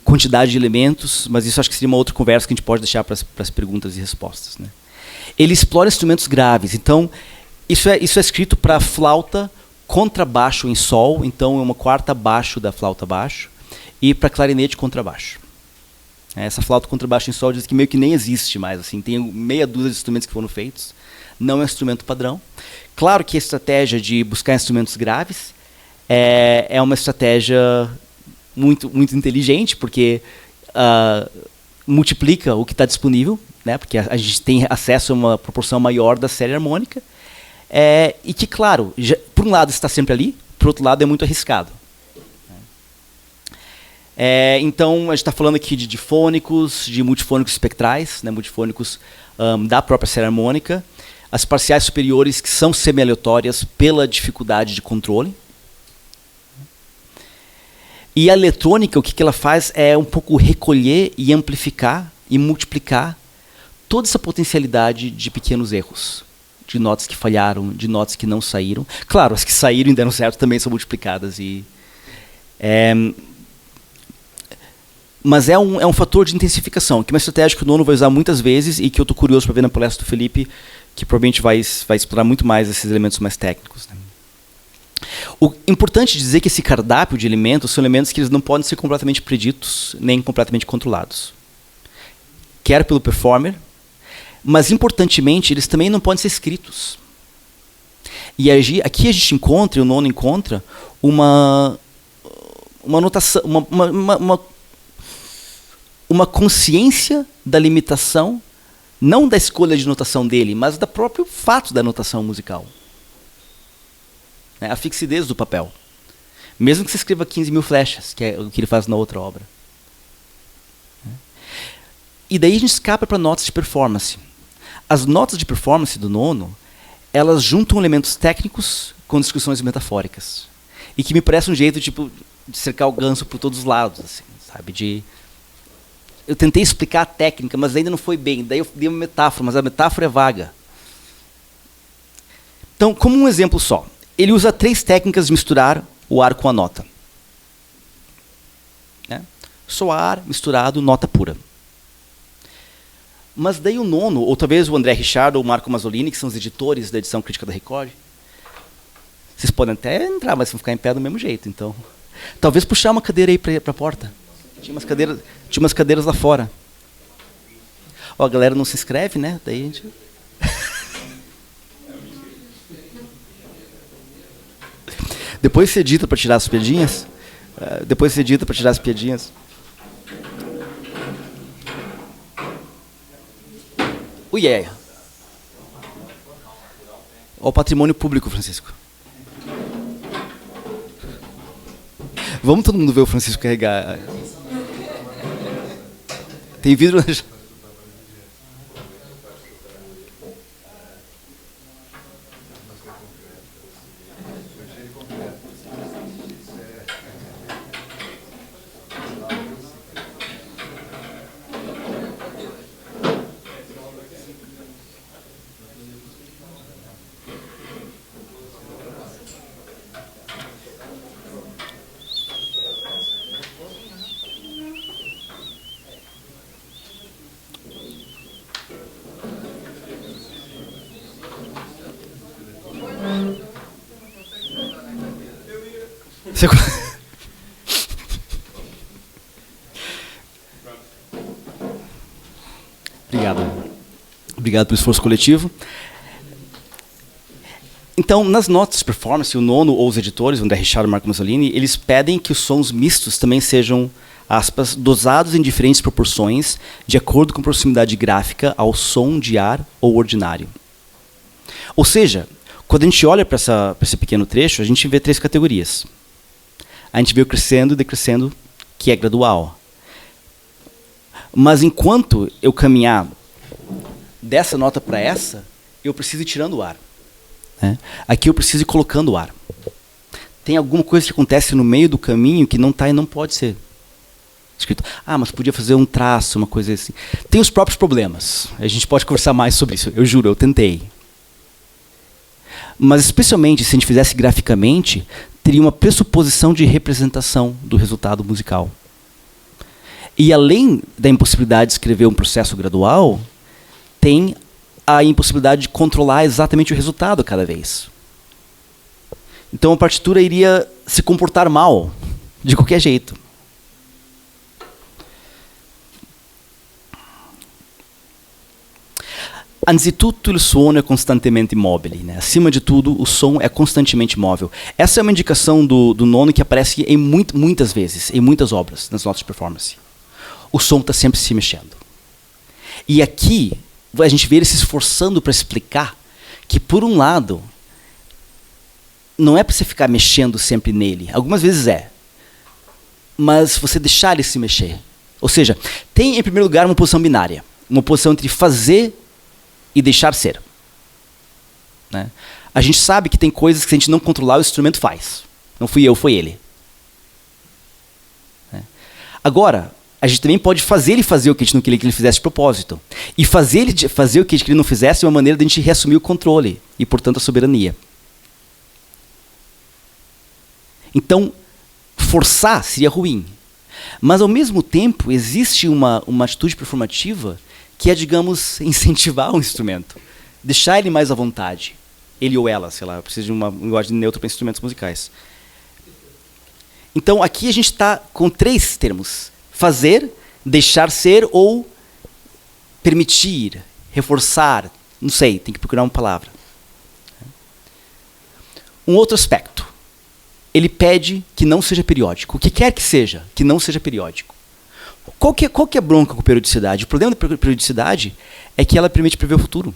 quantidade de elementos, mas isso acho que seria uma outra conversa que a gente pode deixar para as perguntas e respostas. Né? Ele explora instrumentos graves, então isso é escrito para flauta, contrabaixo em sol, então é uma quarta abaixo da flauta baixo, e para clarinete contrabaixo. Essa flauta contrabaixo em sol diz que meio que nem existe mais, assim, tem meia dúzia de instrumentos que foram feitos, não é um instrumento padrão. Claro que a estratégia de buscar instrumentos graves é uma estratégia muito, muito inteligente, porque multiplica o que está disponível, né, porque a gente tem acesso a uma proporção maior da série harmônica, e que, claro, por um lado está sempre ali, por outro lado é muito arriscado. Então, a gente está falando aqui de difônicos, de multifônicos espectrais, né, multifônicos da própria série harmônica, as parciais superiores que são semi-aleatórias pela dificuldade de controle. E a eletrônica, o que ela faz é um pouco recolher e amplificar e multiplicar toda essa potencialidade de pequenos erros, de notas que falharam, de notas que não saíram. Claro, as que saíram e deram certo também são multiplicadas. Mas é um fator de intensificação, que é uma estratégia que o nono vai usar muitas vezes e que eu estou curioso para ver na palestra do Felipe, que provavelmente vai explorar muito mais esses elementos mais técnicos. Né? O importante dizer que esse cardápio de elementos são elementos que eles não podem ser completamente preditos, nem completamente controlados. Quer pelo performer, mas importantemente eles também não podem ser escritos. E aqui a gente encontra, e o nono encontra, uma notação, uma consciência da limitação, não da escolha de notação dele, mas do próprio fato da notação musical. A fixidez do papel. Mesmo que você escreva 15 mil flechas, que é o que ele faz na outra obra. E daí a gente escapa para notas de performance. As notas de performance do nono, elas juntam elementos técnicos com descrições metafóricas. E que me parece um jeito tipo, de cercar o ganso por todos os lados. Assim, sabe? Eu tentei explicar a técnica, mas ainda não foi bem. Daí eu dei uma metáfora, mas a metáfora é vaga. Então, como um exemplo só, ele usa 3 técnicas de misturar o ar com a nota. Né? Soar, misturado, nota pura. Mas daí o nono, ou talvez o André Richard ou o Marco Mazzolini, que são os editores da edição crítica da Record, vocês podem até entrar, mas vão ficar em pé do mesmo jeito. Então, talvez puxar uma cadeira aí para a porta. Tinha umas cadeiras lá fora. Ó, a galera não se inscreve, né? Daí a gente... Depois você edita para tirar as piadinhas. Ui, é. Ó, o patrimônio público, Francisco. Vamos todo mundo ver o Francisco carregar. Tem vidro... Obrigado pelo esforço coletivo. Então, nas notas de performance, o nono ou os editores, o André Richard e o Marco Mazzolini, eles pedem que os sons mistos também sejam, aspas, dosados em diferentes proporções, de acordo com a proximidade gráfica ao som de ar ou ordinário. Ou seja, quando a gente olha para esse pequeno trecho, a gente vê 3 categorias. A gente vê o crescendo e decrescendo, que é gradual. Mas enquanto eu caminhar dessa nota para essa, eu preciso ir tirando o ar. Né? Aqui eu preciso ir colocando o ar. Tem alguma coisa que acontece no meio do caminho que não está e não pode ser escrito. Ah, mas podia fazer um traço, uma coisa assim. Tem os próprios problemas. A gente pode conversar mais sobre isso. Eu juro, eu tentei. Mas especialmente se a gente fizesse graficamente, teria uma pressuposição de representação do resultado musical. E além da impossibilidade de escrever um processo gradual, tem a impossibilidade de controlar exatamente o resultado cada vez. Então a partitura iria se comportar mal, de qualquer jeito. Anzitutto il suono è costantemente mobile. Né? Acima de tudo, o som é constantemente móvel. Essa é uma indicação do nono que aparece em muitas vezes, em muitas obras, nas notas de performance. O som está sempre se mexendo. E aqui, a gente vê ele se esforçando para explicar que, por um lado, não é para você ficar mexendo sempre nele. Algumas vezes é. Mas você deixar ele se mexer. Ou seja, tem, em primeiro lugar, uma posição binária. Uma posição entre fazer e deixar ser. Né? A gente sabe que tem coisas que, se a gente não controlar, o instrumento faz. Não fui eu, foi ele. Né? Agora, a gente também pode fazer ele fazer o que a gente não queria que ele fizesse de propósito. E fazer ele fazer o que a gente queria que ele não fizesse é uma maneira de a gente reassumir o controle e, portanto, a soberania. Então, forçar seria ruim. Mas, ao mesmo tempo, existe uma atitude performativa que é, digamos, incentivar o instrumento. Deixar ele mais à vontade. Ele ou ela, sei lá, eu preciso de uma linguagem neutra para instrumentos musicais. Então, aqui a gente está com 3 termos. Fazer, deixar ser ou permitir, reforçar. Não sei, tem que procurar uma palavra. Um outro aspecto. Ele pede que não seja periódico. O que quer que seja, que não seja periódico. Qual que é a bronca com periodicidade? O problema da periodicidade é que ela permite prever o futuro.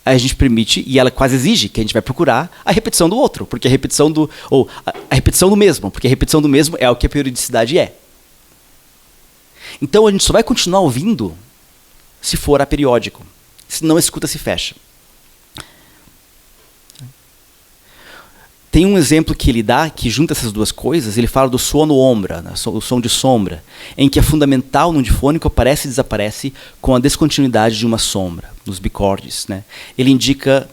A gente permite, e ela quase exige, que a gente vai procurar a repetição do outro, porque a repetição do... Ou a repetição do mesmo, porque a repetição do mesmo é o que a periodicidade é. Então a gente só vai continuar ouvindo se for aperiódico. Senão a escuta se fecha. Tem um exemplo que ele dá, que junta essas duas coisas, ele fala do suono ombra, né, o som de sombra, em que a fundamental no difônico aparece e desaparece com a descontinuidade de uma sombra, nos bicordes. Né. Ele indica,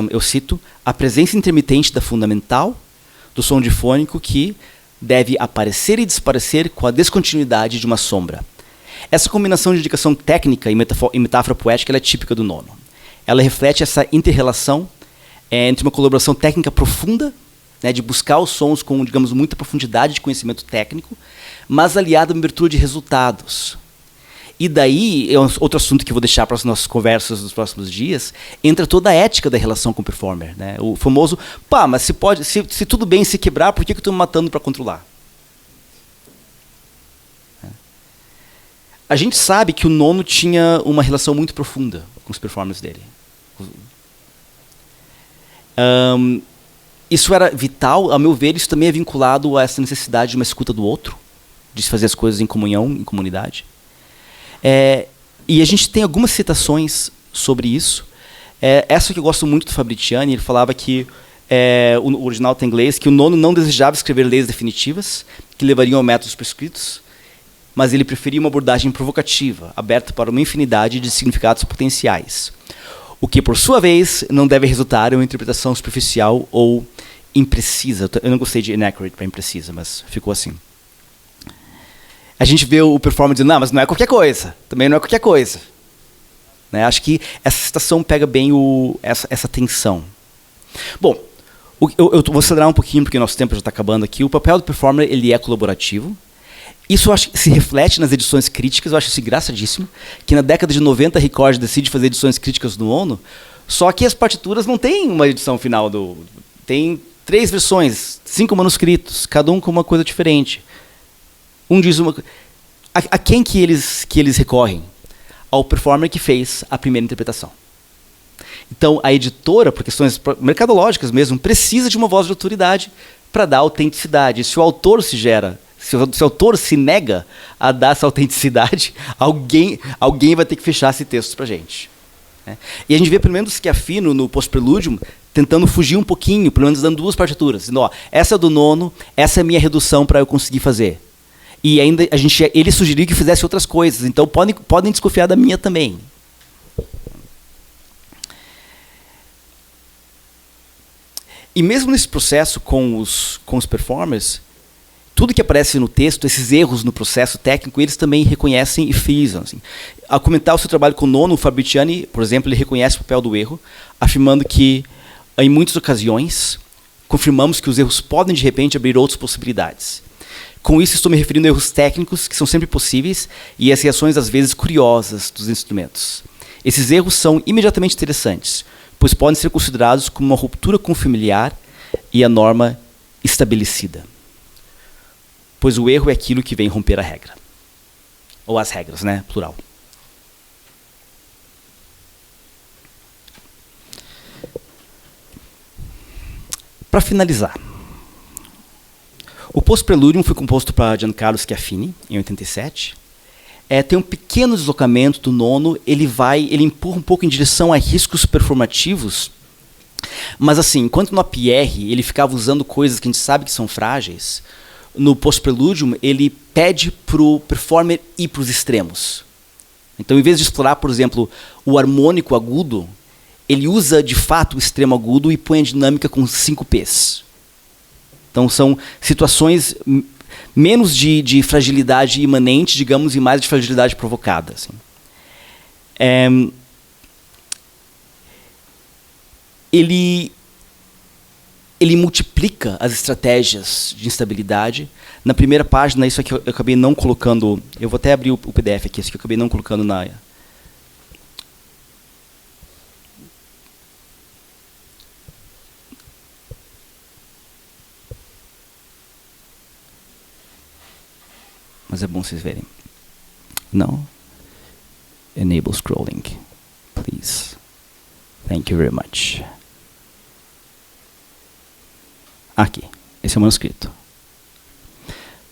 eu cito, a presença intermitente da fundamental do som difônico que deve aparecer e desaparecer com a descontinuidade de uma sombra. Essa combinação de indicação técnica e metáfora poética ela é típica do nono. Ela reflete essa inter-relação entre uma colaboração técnica profunda, né, de buscar os sons com, digamos, muita profundidade de conhecimento técnico, mas aliada a uma abertura de resultados. E daí, é outro assunto que eu vou deixar para as nossas conversas nos próximos dias, entra toda a ética da relação com o performer. Né? O famoso, mas se tudo bem se quebrar, por que eu estou me matando para controlar? A gente sabe que o nono tinha uma relação muito profunda com os performers dele. Isso era vital, a meu ver, isso também é vinculado a essa necessidade de uma escuta do outro, de se fazer as coisas em comunhão, em comunidade. E a gente tem algumas citações sobre isso. Essa que eu gosto muito do Fabriciani, ele falava que, o original está em inglês, que o nono não desejava escrever leis definitivas, que levariam a métodos prescritos, mas ele preferia uma abordagem provocativa, aberta para uma infinidade de significados potenciais. O que, por sua vez, não deve resultar em uma interpretação superficial ou imprecisa. Eu não gostei de inaccurate para imprecisa, mas ficou assim. A gente vê o performer dizendo, mas não é qualquer coisa. Também não é qualquer coisa. Né? Acho que essa citação pega bem essa tensão. Bom, eu vou acelerar um pouquinho, porque nosso tempo já está acabando aqui. O papel do performer ele é colaborativo. Isso eu acho que se reflete nas edições críticas, eu acho isso engraçadíssimo, que na década de 90 a Record decide fazer edições críticas do ONU, só que as partituras não têm uma edição final tem 3 versões, 5 manuscritos, cada um com uma coisa diferente. Um diz uma... A quem que eles recorrem? Ao performer que fez a primeira interpretação. Então, a editora, por questões mercadológicas mesmo, precisa de uma voz de autoridade para dar autenticidade. Se o autor se o autor se nega a dar essa autenticidade, alguém vai ter que fechar esse texto para a gente. Né? E a gente vê, pelo menos, que Schiaffino, no Post-Preludium, tentando fugir um pouquinho, pelo menos dando 2 partituras, dizendo, essa é do nono, essa é a minha redução para eu conseguir fazer. E ainda ele sugeriu que fizesse outras coisas, então podem desconfiar da minha também. E mesmo nesse processo com os performers, tudo que aparece no texto, esses erros no processo técnico, eles também reconhecem e frisam. Assim. Ao comentar o seu trabalho com o nono, o Fabriciani, por exemplo, ele reconhece o papel do erro, afirmando que, em muitas ocasiões, confirmamos que os erros podem, de repente, abrir outras possibilidades. Com isso, estou me referindo a erros técnicos, que são sempre possíveis, e as reações, às vezes, curiosas dos instrumentos. Esses erros são imediatamente interessantes, pois podem ser considerados como uma ruptura com o familiar e a norma estabelecida. Pois o erro é aquilo que vem romper a regra. Ou as regras, né? Plural. Para finalizar, o Post-Preludium foi composto para Giancarlo Schiaffini, em 87. Tem um pequeno deslocamento do nono, ele empurra um pouco em direção a riscos performativos, mas assim, enquanto no APR ele ficava usando coisas que a gente sabe que são frágeis, no Post-Preludium ele pede para o performer ir para os extremos. Então, em vez de explorar, por exemplo, o harmônico agudo, ele usa de fato o extremo agudo e põe a dinâmica com 5 Ps. Então, são situações menos de fragilidade imanente, digamos, e mais de fragilidade provocada. Assim. Ele multiplica as estratégias de instabilidade. Na primeira página, isso aqui eu acabei não colocando... Eu vou até abrir o PDF aqui, isso aqui eu acabei não colocando na... Mas é bom vocês verem. Não? Enable scrolling, please. Thank you very much. Aqui, esse é o manuscrito.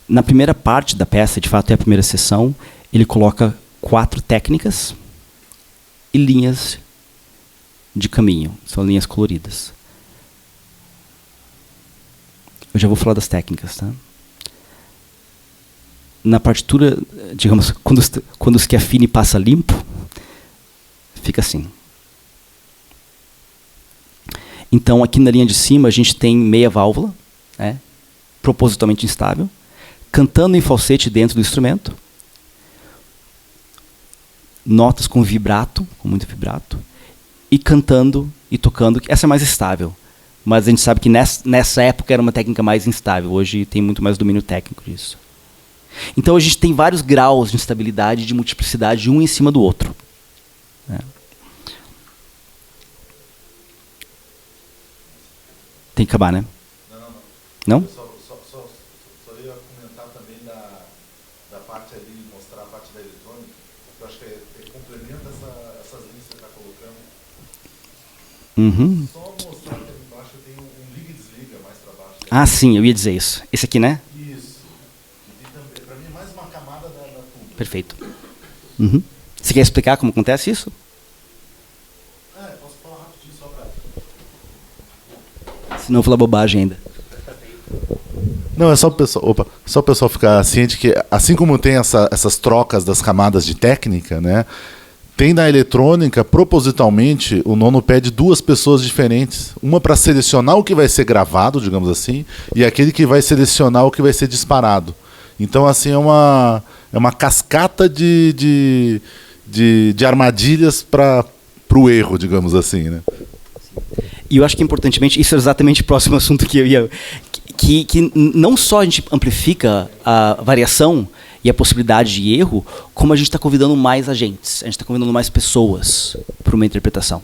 Na primeira parte da peça, de fato é a primeira sessão, ele coloca 4 técnicas e linhas de caminho. São linhas coloridas. Eu já vou falar das técnicas, tá? Na partitura, digamos, quando o Schiaffini passa limpo, fica assim. Então, aqui na linha de cima, a gente tem meia válvula, né, propositalmente instável, cantando em falsete dentro do instrumento, notas com vibrato, com muito vibrato, e cantando e tocando. Essa é mais estável, mas a gente sabe que nessa época era uma técnica mais instável. Hoje tem muito mais domínio técnico disso. Então a gente tem vários graus de instabilidade e de multiplicidade, um em cima do outro. Né? Tem que acabar, né? Não? Só ia comentar também da parte ali, mostrar a parte da eletrônica, que eu acho que complementa essas linhas que você está colocando. Uhum. Só mostrar que ali embaixo tem um liga e desliga mais para baixo. Ah, sim, eu ia dizer isso. Esse aqui, né? Isso. Para mim é mais uma camada da tuba. Perfeito. Uhum. Você quer explicar como acontece isso? Posso falar rapidinho só para... Senão eu vou falar bobagem ainda. Não, é só o pessoal ficar ciente que, assim como tem essas trocas das camadas de técnica, né, tem na eletrônica, propositalmente, o nono pede duas pessoas diferentes. Uma para selecionar o que vai ser gravado, digamos assim, e aquele que vai selecionar o que vai ser disparado. Então, assim, é uma cascata de armadilhas para o erro, digamos assim, né? E eu acho que, importantemente, isso é exatamente o próximo assunto que eu ia... Que não só a gente amplifica a variação e a possibilidade de erro, como a gente está convidando mais agentes, a gente está convidando mais pessoas para uma interpretação.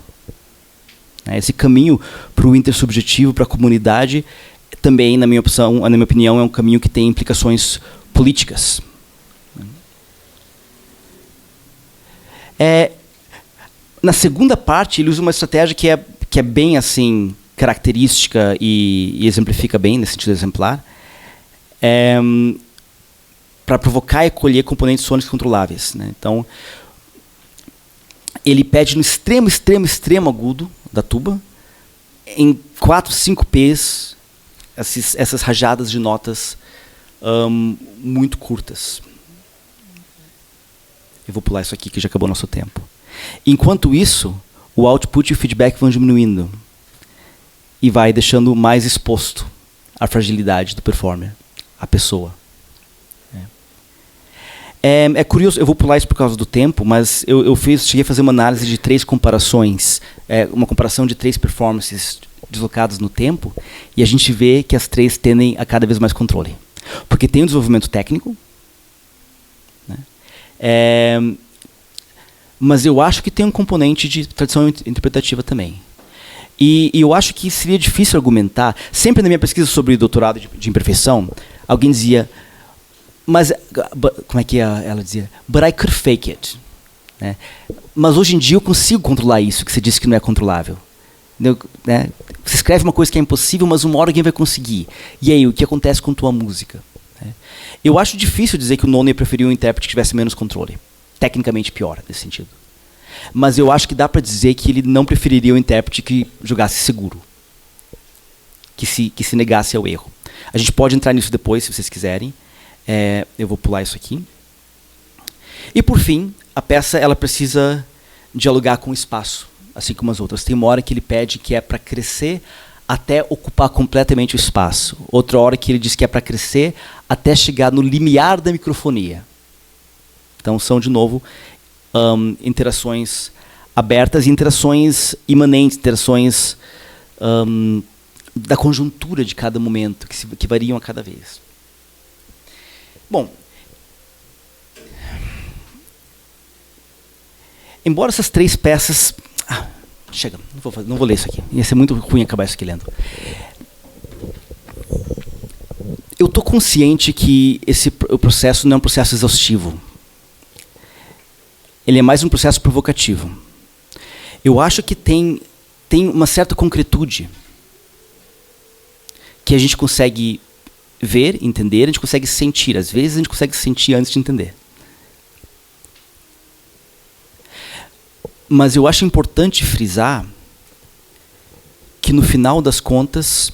Esse caminho para o intersubjetivo, para a comunidade, também, na minha opinião, é um caminho que tem implicações políticas. Na segunda parte, ele usa uma estratégia que é bem assim característica e exemplifica bem, nesse sentido exemplar, para provocar e colher componentes sônicos controláveis. Né? Então, ele pede no extremo agudo da tuba, em 4, 5 Ps, essas rajadas de notas muito curtas. Eu vou pular isso aqui, que já acabou nosso tempo. Enquanto isso, o output e o feedback vão diminuindo e vai deixando mais exposto a fragilidade do performer, a pessoa. É curioso, eu vou pular isso por causa do tempo, mas eu cheguei a fazer uma análise de 3 comparações, uma comparação de 3 performances deslocadas no tempo, e a gente vê que as 3 tendem a cada vez mais controle. Porque tem um desenvolvimento técnico, né? Mas eu acho que tem um componente de tradição interpretativa também. E eu acho que seria difícil argumentar. Sempre na minha pesquisa sobre doutorado de imperfeição, alguém dizia, mas como é que ela dizia? But I could fake it. Né? Mas hoje em dia eu consigo controlar isso, que você disse que não é controlável. Né? Você escreve uma coisa que é impossível, mas uma hora alguém vai conseguir. E aí, o que acontece com tua música? Né? Eu acho difícil dizer que o nono ia preferir um intérprete que tivesse menos controle. Tecnicamente pior, nesse sentido. Mas eu acho que dá para dizer que ele não preferiria um intérprete que jogasse seguro. Que se negasse ao erro. A gente pode entrar nisso depois, se vocês quiserem. Eu vou pular isso aqui. E, por fim, a peça ela precisa dialogar com o espaço, assim como as outras. Tem uma hora que ele pede que é para crescer até ocupar completamente o espaço. Outra hora que ele diz que é para crescer até chegar no limiar da microfonia. Então, são, de novo, interações abertas e interações imanentes, interações da conjuntura de cada momento, que variam a cada vez. Bom, embora essas 3 peças... chega, não vou ler isso aqui. Ia ser muito ruim acabar isso aqui lendo. Eu estou consciente que o processo não é um processo exaustivo. Ele é mais um processo provocativo. Eu acho que tem uma certa concretude que a gente consegue ver, entender, a gente consegue sentir. Às vezes a gente consegue sentir antes de entender. Mas eu acho importante frisar que, no final das contas,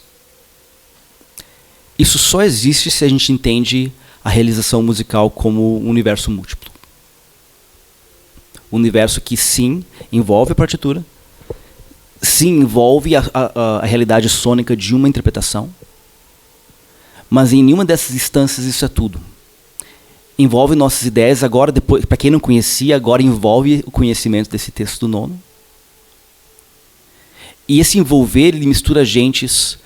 isso só existe se a gente entende a realização musical como um universo múltiplo. Um universo que, sim, envolve a partitura, sim, envolve a realidade sônica de uma interpretação, mas em nenhuma dessas instâncias isso é tudo. Envolve nossas ideias, agora, depois, para quem não conhecia, agora envolve o conhecimento desse texto do nono. E esse envolver, ele mistura agentes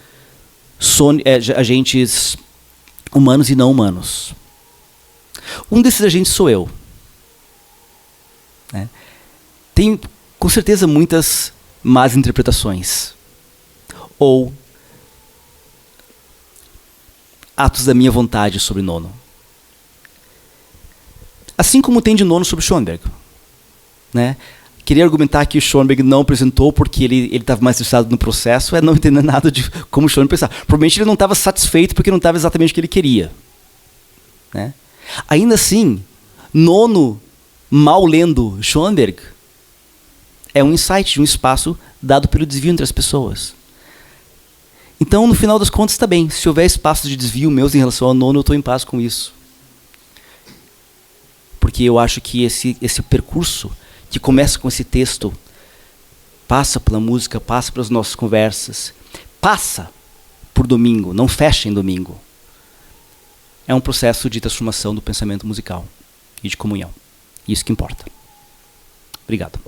humanos e não humanos. Um desses agentes sou eu. Né? Tem, com certeza, muitas más interpretações. Ou atos da minha vontade sobre nono. Assim como tem de nono sobre Schoenberg. Né? Queria argumentar que o Schoenberg não apresentou porque ele estava mais interessado no processo, não entender nada de como o Schoenberg pensava. Provavelmente ele não estava satisfeito porque não estava exatamente o que ele queria. Né? Ainda assim, nono, mal lendo Schoenberg, é um insight de um espaço dado pelo desvio entre as pessoas. Então, no final das contas, está bem. Se houver espaços de desvio meus em relação ao nono, eu estou em paz com isso. Porque eu acho que esse percurso que começa com esse texto, passa pela música, passa pelas nossas conversas, passa por domingo, não fecha em domingo. É um processo de transformação do pensamento musical e de comunhão. Isso que importa. Obrigado.